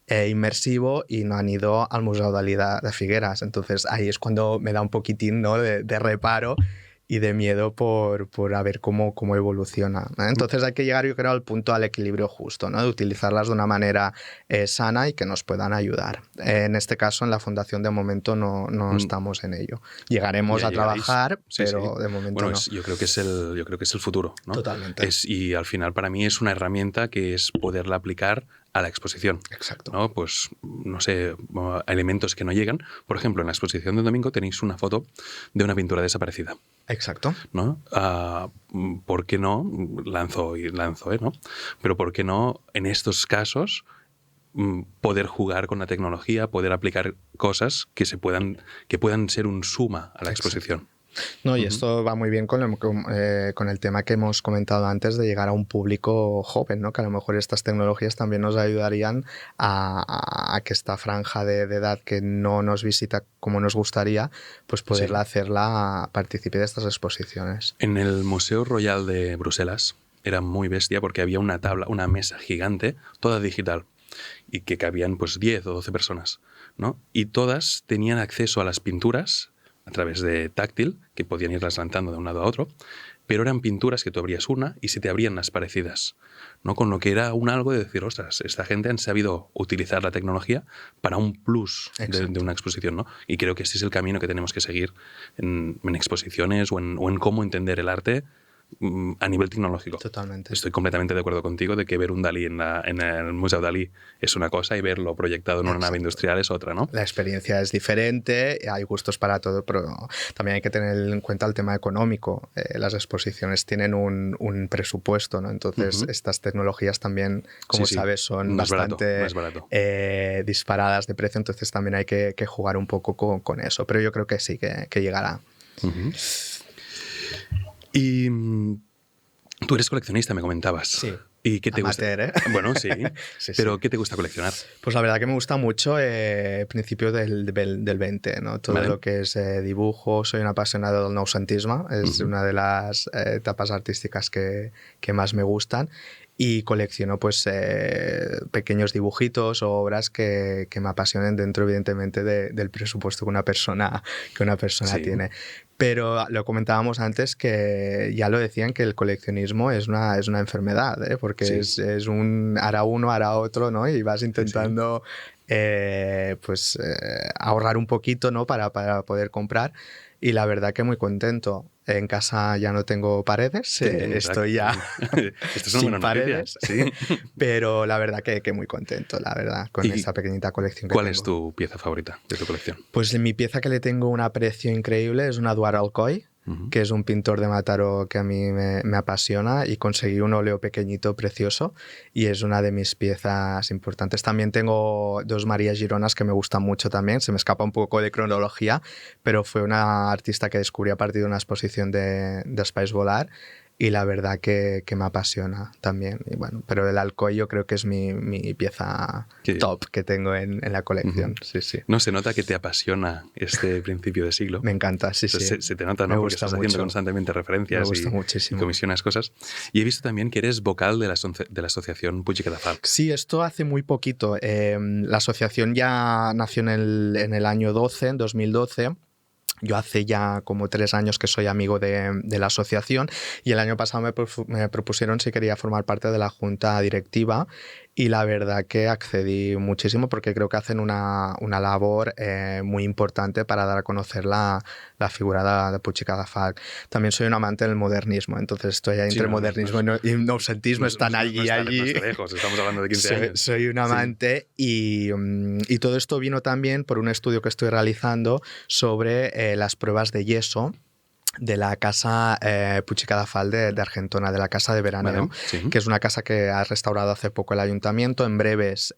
inmersivo y no han ido al Museu Dalí de Figueras. Entonces, ahí es cuando me da un poquitín, ¿no? de reparo y de miedo por a ver cómo evoluciona, ¿no? Entonces hay que llegar, yo creo, al equilibrio justo, ¿no? De utilizarlas de una manera sana y que nos puedan ayudar. En este caso, en la Fundación, de momento no estamos en ello. Llegaremos a trabajar, pero de momento no. Yo creo que es el futuro, ¿no? Totalmente. Y al final para mí es una herramienta que es poderla aplicar a la exposición. Exacto. ¿No? Pues, no sé, elementos que no llegan. Por ejemplo, en la exposición de domingo tenéis una foto de una pintura desaparecida. Exacto. ¿No? ¿Por qué no? Lanzo, ¿no? Pero ¿por qué no en estos casos poder jugar con la tecnología, poder aplicar cosas que puedan ser un suma a la exposición? No, y esto va muy bien con el tema que hemos comentado antes de llegar a un público joven, ¿no? Que a lo mejor estas tecnologías también nos ayudarían a que esta franja de edad que no nos visita como nos gustaría, pues poderla hacerla participe de estas exposiciones. En el Museo Royal de Bruselas era muy bestia porque había una mesa gigante, toda digital, y que cabían pues 10 o 12 personas, ¿no? Y todas tenían acceso a las pinturas a través de táctil, que podían irlas lanzando de un lado a otro, pero eran pinturas que tú abrías una y se te abrían las parecidas, ¿no? Con lo que era algo de decir, ostras, esta gente han sabido utilizar la tecnología para un plus de una exposición, ¿no? Y creo que ese es el camino que tenemos que seguir en exposiciones o en cómo entender el arte a nivel tecnológico. Totalmente. Estoy completamente de acuerdo contigo de que ver un Dalí en el Museo Dalí es una cosa y verlo proyectado en una nave industrial es otra, ¿no? La experiencia es diferente, hay gustos para todo, pero también hay que tener en cuenta el tema económico. Las exposiciones tienen un presupuesto, ¿no? Entonces, estas tecnologías también, como sabes, son bastante disparadas de precio, entonces también hay que jugar un poco con eso. Pero yo creo que sí, que llegará. Y tú eres coleccionista, me comentabas. Sí. ¿Y qué te Amateur, gusta? Bueno, sí. Pero sí. ¿qué te gusta coleccionar? Pues la verdad que me gusta mucho principio del 20, ¿no? Todo lo que es dibujo. Soy un apasionado del noucentisme. Es una de las etapas artísticas que más me gustan. Y colecciono pues pequeños dibujitos o obras que me apasionen dentro, evidentemente, del presupuesto que una persona tiene. Pero lo comentábamos antes, que ya lo decían, que el coleccionismo es una enfermedad, porque es un hará uno, hará otro, ¿no? Y vas intentando ahorrar un poquito, ¿no? para poder comprar. Y la verdad que muy contento. En casa ya no tengo paredes, estoy ya sin paredes, pero la verdad que muy contento, la verdad, con esta pequeñita colección que ¿Cuál tengo. es tu pieza favorita de tu colección? Pues mi pieza que le tengo un aprecio increíble es una Eduard Alcoy, que es un pintor de Mataró que a mí me apasiona, y conseguí un óleo pequeñito precioso y es una de mis piezas importantes. También tengo dos María Gironas que me gustan mucho también, se me escapa un poco de cronología, pero fue una artista que descubrí a partir de una exposición de Espais Volar, y la verdad que me apasiona también. Y bueno, pero el Alcoy yo creo que es mi pieza top que tengo en la colección. Sí. No, se nota que te apasiona este principio de siglo. Me encanta, sí. Se te nota, ¿no? Porque estás haciendo constantemente referencias y comisionas cosas. Y he visto también que eres vocal de la asociación Puig i Cadafalch. Sí, esto hace muy poquito. La asociación ya nació en el año 2012. Yo hace ya como 3 años que soy amigo de la asociación, y el año pasado me propusieron si quería formar parte de la junta directiva, y la verdad que accedí muchísimo porque creo que hacen una labor muy importante para dar a conocer la figura de Puig i Cadafalch. También soy un amante del modernismo, entonces estoy ahí entre modernismo y noucentismo, están allí. No lejos, estamos hablando de 15 años. Soy un amante, y todo esto vino también por un estudio que estoy realizando sobre las pruebas de yeso de la casa Puig i Cadafalch de Argentona, de la casa de veraneo, que es una casa que ha restaurado hace poco el ayuntamiento. En breves,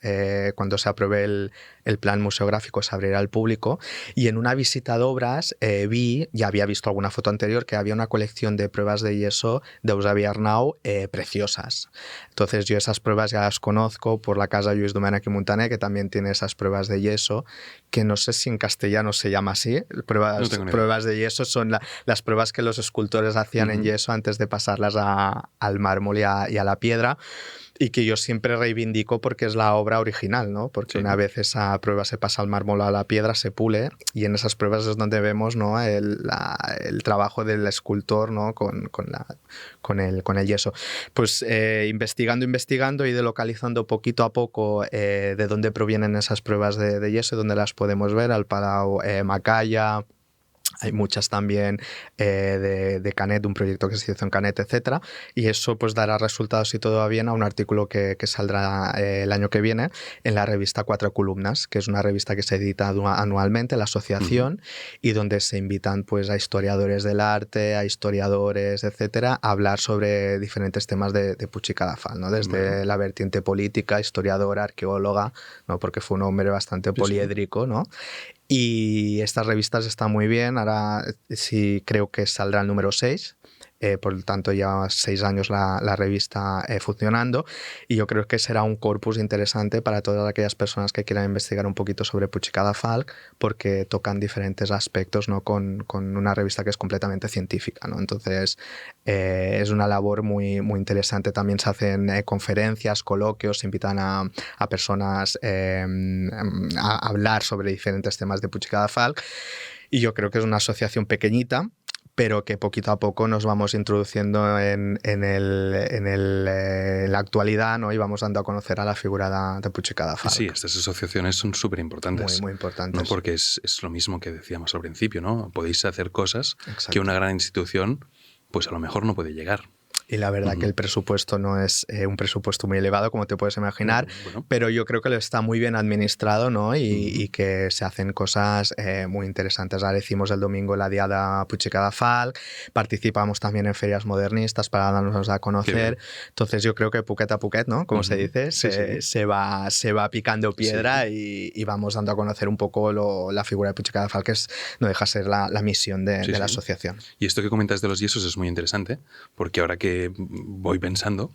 cuando se apruebe el plan museográfico, se abrirá al público, y en una visita de obras ya había visto alguna foto anterior, que había una colección de pruebas de yeso de Eusebi Arnau preciosas. Entonces yo esas pruebas ya las conozco por la casa Lluís Domènech i Muntaner, que también tiene esas pruebas de yeso, que no sé si en castellano se llama así. Pruebas de yeso son las pruebas que los escultores hacían en yeso antes de pasarlas al mármol y a la piedra, y que yo siempre reivindico porque es la obra original, ¿no? Porque una vez esa prueba se pasa al mármol o a la piedra, se pule, y en esas pruebas es donde vemos, ¿no? el trabajo del escultor, ¿no? con el yeso. Pues investigando y localizando poquito a poco de dónde provienen esas pruebas de yeso y dónde las podemos ver: al Palau Macaya, Hay muchas también de Canet, un proyecto que se hizo en Canet, etcétera, y eso pues dará resultados, si todo va bien, a un artículo que saldrá el año que viene en la revista Cuatro Columnas, que es una revista que se edita anualmente, la asociación, y donde se invitan pues a historiadores del arte, a historiadores, etcétera, a hablar sobre diferentes temas de Puig i Cadafalch, ¿no? Desde la vertiente política, historiadora, arqueóloga, ¿no? Porque fue un hombre bastante poliédrico, ¿no? Y estas revistas están muy bien. Ahora sí creo que saldrá el número 6. Por lo tanto, ya 6 años la revista funcionando, y yo creo que será un corpus interesante para todas aquellas personas que quieran investigar un poquito sobre Puig i Cadafalch, porque tocan diferentes aspectos, ¿no? con una revista que es completamente científica, ¿no? Entonces, es una labor muy, muy interesante. También se hacen conferencias, coloquios, se invitan a personas a hablar sobre diferentes temas de Puig i Cadafalch, y yo creo que es una asociación pequeñita, pero que poquito a poco nos vamos introduciendo en la actualidad, ¿no? Y vamos dando a conocer a la figura de Puig i Cadafalch. Sí, estas asociaciones son súper importantes. Muy, muy importantes. ¿No? Porque es lo mismo que decíamos al principio, ¿no? Podéis hacer cosas Exacto. que una gran institución, pues a lo mejor no puede llegar. Y la verdad que el presupuesto no es un presupuesto muy elevado, como te puedes imaginar, pero yo creo que lo está muy bien administrado, ¿no? Y que se hacen cosas muy interesantes. Ahora hicimos el domingo la Diada Puig i Cadafalch, participamos también en ferias modernistas para darnos a conocer. Entonces yo creo que poquet a poquet, ¿no? Como se dice, se va picando piedra y vamos dando a conocer un poco la figura de Puig i Cadafalch, que no deja ser la misión de la asociación. Y esto que comentas de los yesos es muy interesante, porque ahora que voy pensando,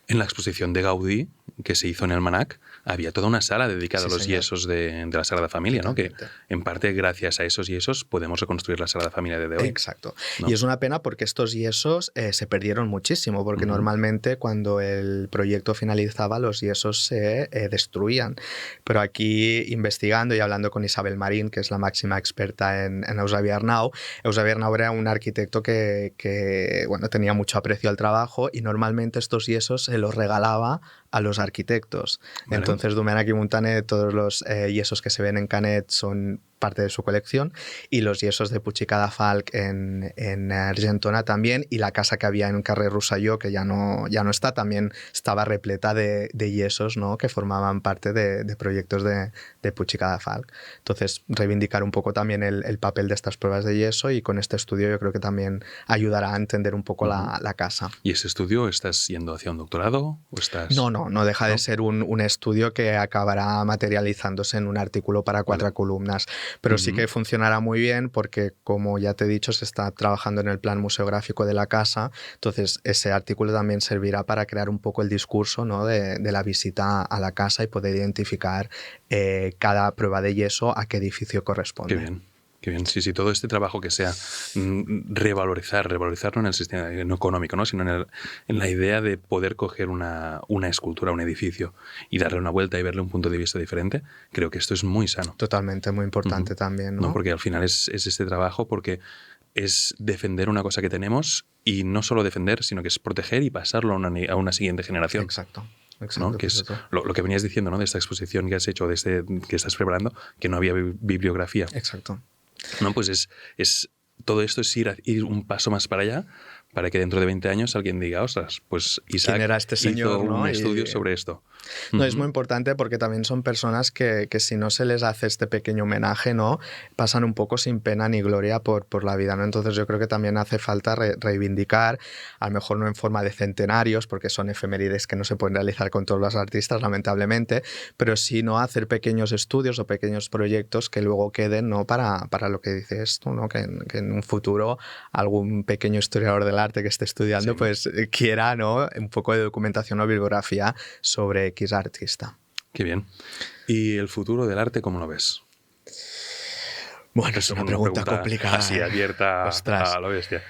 en la exposición de Gaudí que se hizo en el Manac, había toda una sala dedicada a los yesos de la Sagrada Familia, ¿no? Que en parte gracias a esos yesos podemos reconstruir la Sagrada Familia de hoy. Exacto. ¿No? Y es una pena porque estos yesos se perdieron muchísimo, porque normalmente cuando el proyecto finalizaba los yesos se destruían. Pero aquí, investigando y hablando con Isabel Marín, que es la máxima experta en Eusebi Arnau era un arquitecto que bueno, tenía mucho aprecio al trabajo, y normalmente estos yesos se los regalaba a los arquitectos. Vale. Entonces, Domènech i Montaner, todos los yesos que se ven en Canet son parte de su colección, y los yesos de Puig i Cadafalch en Argentona también, y la casa que había en Carrer Rosselló, que ya no está, también estaba repleta de yesos, ¿no? Que formaban parte de proyectos de Puig i Cadafalch. Entonces, reivindicar un poco también el papel de estas pruebas de yeso, y con este estudio yo creo que también ayudará a entender un poco la casa. ¿Y ese estudio estás yendo hacia un doctorado? ¿O estás... No deja de ser un estudio que acabará materializándose en un artículo para 4 columnas. Pero sí que funcionará muy bien porque, como ya te he dicho, se está trabajando en el plan museográfico de la casa. Entonces, ese artículo también servirá para crear un poco el discurso, ¿no? de la visita a la casa, y poder identificar cada prueba de yeso a qué edificio corresponde. Qué bien. Qué bien, sí, todo este trabajo que sea revalorizarlo en el sistema no económico, ¿no? Sino en la idea de poder coger una escultura, un edificio, y darle una vuelta y verle un punto de vista diferente, creo que esto es muy sano. Totalmente, muy importante también, ¿no? Porque al final es este trabajo, porque es defender una cosa que tenemos, y no solo defender, sino que es proteger y pasarlo a una siguiente generación. Exacto. ¿No? Que es lo que venías diciendo, ¿no? De esta exposición que has hecho, que estás preparando, que no había bibliografía. Exacto. No, pues todo esto es ir un paso más para allá, para que dentro de 20 años alguien diga, ostras, pues Isaac ¿quién era este señor, hizo ¿no? un estudio sobre esto. No, es muy importante porque también son personas que si no se les hace este pequeño homenaje, ¿no? Pasan un poco sin pena ni gloria por la vida, ¿no? Entonces yo creo que también hace falta reivindicar, a lo mejor no en forma de centenarios, porque son efemérides que no se pueden realizar con todos los artistas, lamentablemente, pero sí, ¿no? Hacer pequeños estudios o pequeños proyectos que luego queden, ¿no? Para lo que dices tú, ¿no? Que en un futuro algún pequeño historiador del arte que esté estudiando, pues quiera, ¿no? Un poco de documentación o bibliografía sobre X artista. Qué bien. ¿Y el futuro del arte cómo lo ves? Bueno, es una pregunta complicada. Así, abierta a lo bestia.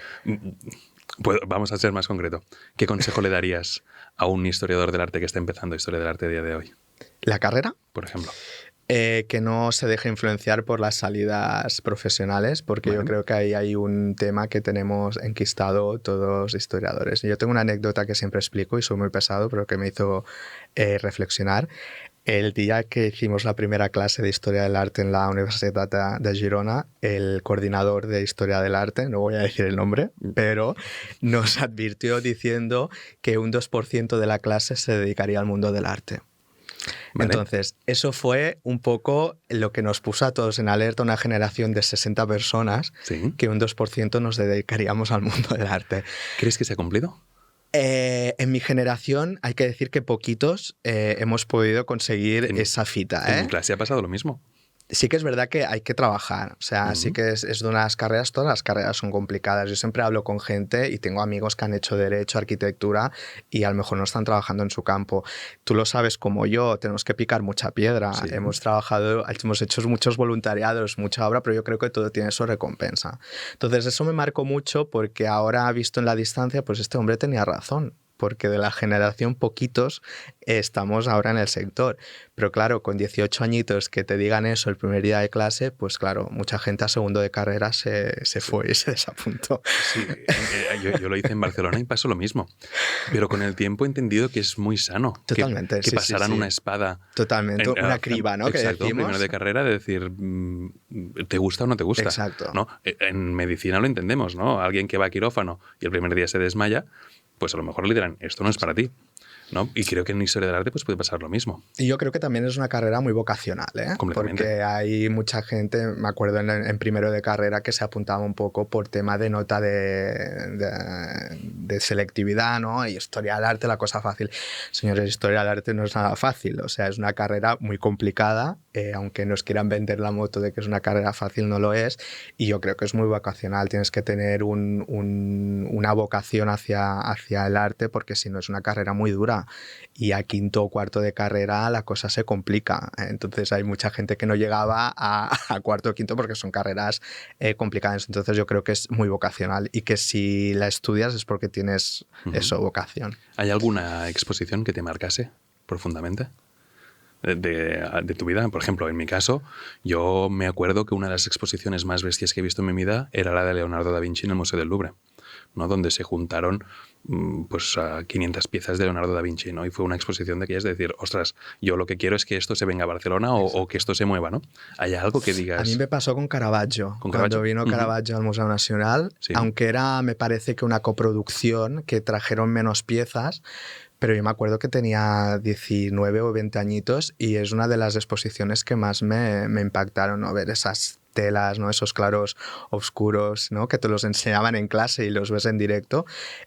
Pues vamos a ser más concreto. ¿Qué consejo le darías a un historiador del arte que está empezando historia del arte a día de hoy? ¿La carrera? Por ejemplo. Que no se deje influenciar por las salidas profesionales, porque yo creo que ahí hay un tema que tenemos enquistado todos los historiadores. Yo tengo una anécdota que siempre explico y soy muy pesado, pero que me hizo reflexionar. El día que hicimos la primera clase de Historia del Arte en la Universitat de Girona, el coordinador de Historia del Arte, no voy a decir el nombre, pero nos advirtió diciendo que un 2% de la clase se dedicaría al mundo del arte. Vale. Entonces, eso fue un poco lo que nos puso a todos en alerta, una generación de 60 personas, ¿sí? Que un 2% nos dedicaríamos al mundo del arte. ¿Crees que se ha cumplido? En mi generación hay que decir que poquitos hemos podido conseguir esa fita. En mi clase ha pasado lo mismo. Sí que es verdad que hay que trabajar, o sea, sí que es de unas carreras, todas las carreras son complicadas. Yo siempre hablo con gente y tengo amigos que han hecho Derecho, Arquitectura y a lo mejor no están trabajando en su campo. Tú lo sabes como yo, tenemos que picar mucha piedra. Sí. Hemos hecho muchos voluntariados, mucha obra, pero yo creo que todo tiene su recompensa. Entonces eso me marcó mucho porque ahora, visto en la distancia, pues este hombre tenía razón. Porque de la generación poquitos estamos ahora en el sector. Pero claro, con 18 añitos que te digan eso el primer día de clase, pues claro, mucha gente a segundo de carrera se fue y se desapuntó. Sí, yo lo hice en Barcelona y pasó lo mismo. Pero con el tiempo he entendido que es muy sano. Totalmente. Que pasaran una espada. Totalmente, una criba, ¿no? Exacto, que decimos. Primero de carrera de decir, ¿te gusta o no te gusta? Exacto. ¿No? En medicina lo entendemos, ¿no? Alguien que va a quirófano y el primer día se desmaya, pues a lo mejor le dirán, esto no es para ti, ¿no? Y creo que en Historia del Arte pues puede pasar lo mismo. Y yo creo que también es una carrera muy vocacional, ¿eh? Porque hay mucha gente, me acuerdo en primero de carrera, que se apuntaba un poco por tema de nota de selectividad, ¿no? Y Historia del Arte, la cosa fácil. Señores, Historia del Arte no es nada fácil, o sea, es una carrera muy complicada, aunque nos quieran vender la moto de que es una carrera fácil, no lo es, y yo creo que es muy vocacional. Tienes que tener una vocación hacia el arte, porque si no es una carrera muy dura. Y a quinto o cuarto de carrera la cosa se complica. Entonces hay mucha gente que no llegaba a cuarto o quinto porque son carreras complicadas. Entonces yo creo que es muy vocacional y que si la estudias es porque tienes eso, vocación. ¿Hay alguna exposición que te marcase profundamente de tu vida? Por ejemplo, en mi caso, yo me acuerdo que una de las exposiciones más bestias que he visto en mi vida era la de Leonardo da Vinci en el Museo del Louvre, ¿no? Donde se juntaron pues 500 piezas de Leonardo da Vinci, ¿no? Y fue una exposición de aquellas de decir, ostras, yo lo que quiero es que esto se venga a Barcelona o que esto se mueva, ¿no? ¿Hay algo que digas? A mí me pasó con Caravaggio. Cuando vino Caravaggio al Museo Nacional, sí. Aunque era, me parece que una coproducción, que trajeron menos piezas, pero yo me acuerdo que tenía 19 o 20 añitos y es una de las exposiciones que más me impactaron, ¿no? Ver esas telas, ¿no? Esos claros oscuros, ¿no? Que te los enseñaban en clase y los ves en directo.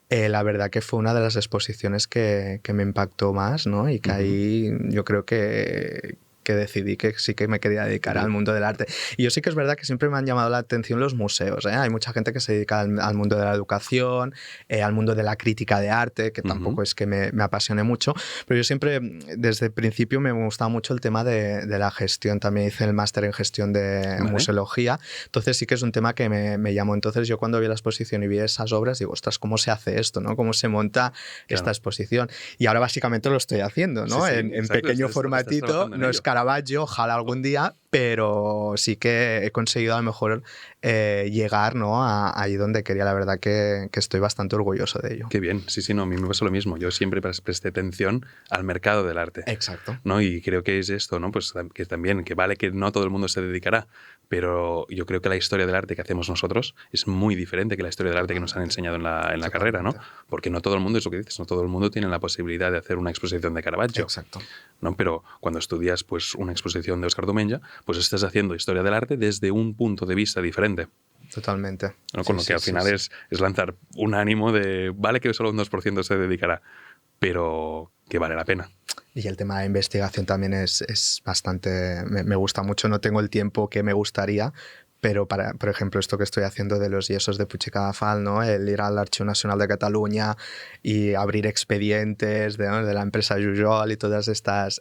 La verdad que fue una de las exposiciones que me impactó más, ¿no? Y que ahí yo creo que decidí que sí que me quería dedicar al mundo del arte. Y yo sí que es verdad que siempre me han llamado la atención los museos, ¿eh? Hay mucha gente que se dedica al mundo de la educación, al mundo de la crítica de arte, que tampoco es que me apasione mucho, pero yo siempre, desde el principio, me gustaba mucho el tema de la gestión. También hice el máster en gestión de museología, entonces sí que es un tema que me llamó. Entonces yo cuando vi la exposición y vi esas obras, digo, ostras, ¿cómo se hace esto, ¿no? ¿Cómo se monta esta exposición? Y ahora básicamente lo estoy haciendo, ¿no? Sí, en pequeño formatito, no es Caravaggio, ojalá algún día, pero sí que he conseguido a lo mejor llegar, ¿no? ahí donde quería. La verdad que estoy bastante orgulloso de ello. Qué bien, sí, no, a mí me pasa lo mismo. Yo siempre presté atención al mercado del arte. Exacto. ¿No? Y creo que es esto, ¿no? Pues que también, que vale que no todo el mundo se dedicará, pero yo creo que la historia del arte que hacemos nosotros es muy diferente que la historia del arte que nos han enseñado en la carrera, ¿no? Porque no todo el mundo, es lo que dices, no todo el mundo tiene la posibilidad de hacer una exposición de Caravaggio. Exacto. ¿No? Pero cuando estudias pues, una exposición de Óscar Domenya, pues estás haciendo historia del arte desde un punto de vista diferente. Totalmente. ¿No? Con lo que al final es lanzar un ánimo de, vale que solo un 2% se dedicará, pero que vale la pena. Y el tema de investigación también es bastante... Me gusta mucho, no tengo el tiempo que me gustaría, pero por ejemplo, esto que estoy haciendo de los yesos de Puig i Cadafalch, ¿no? El ir al Archivo Nacional de Cataluña y abrir expedientes de la empresa Jujol y todas estas,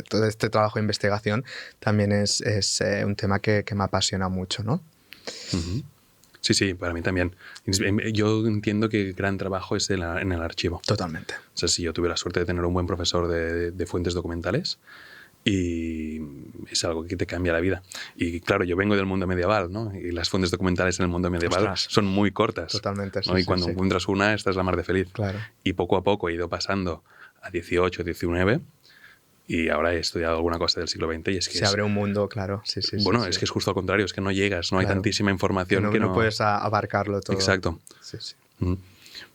todo este trabajo de investigación también es un tema que me apasiona mucho, ¿no? Uh-huh. Sí, para mí también. Yo entiendo que el gran trabajo es en el archivo. Totalmente. O sea, si yo tuve la suerte de tener un buen profesor de fuentes documentales, y es algo que te cambia la vida. Y claro, yo vengo del mundo medieval, ¿no? Y las fuentes documentales en el mundo medieval son muy cortas. Totalmente, ¿no? Y cuando encuentras una, estás la mar de feliz. Claro. Y poco a poco he ido pasando a 18, 19 y ahora he estudiado alguna cosa del siglo XX y es que Se abre un mundo, claro. Sí, bueno, sí. es que es justo al contrario, es que no llegas, no hay Claro. tantísima información que no puedes abarcarlo todo. Exacto. Sí, sí.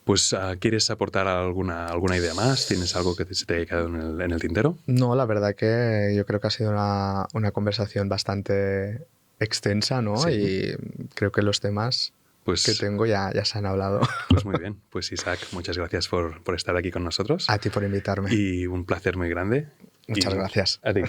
Pues, ¿quieres aportar alguna idea más? ¿Tienes algo que se te haya quedado en el tintero? No, la verdad que yo creo que ha sido una conversación bastante extensa, ¿no? Sí. Y creo que los temas Pues, que tengo ya se han hablado. pues muy bien. Pues Isaac, muchas gracias por estar aquí con nosotros. A ti por invitarme. Y un placer muy grande. Muchas gracias. A ti.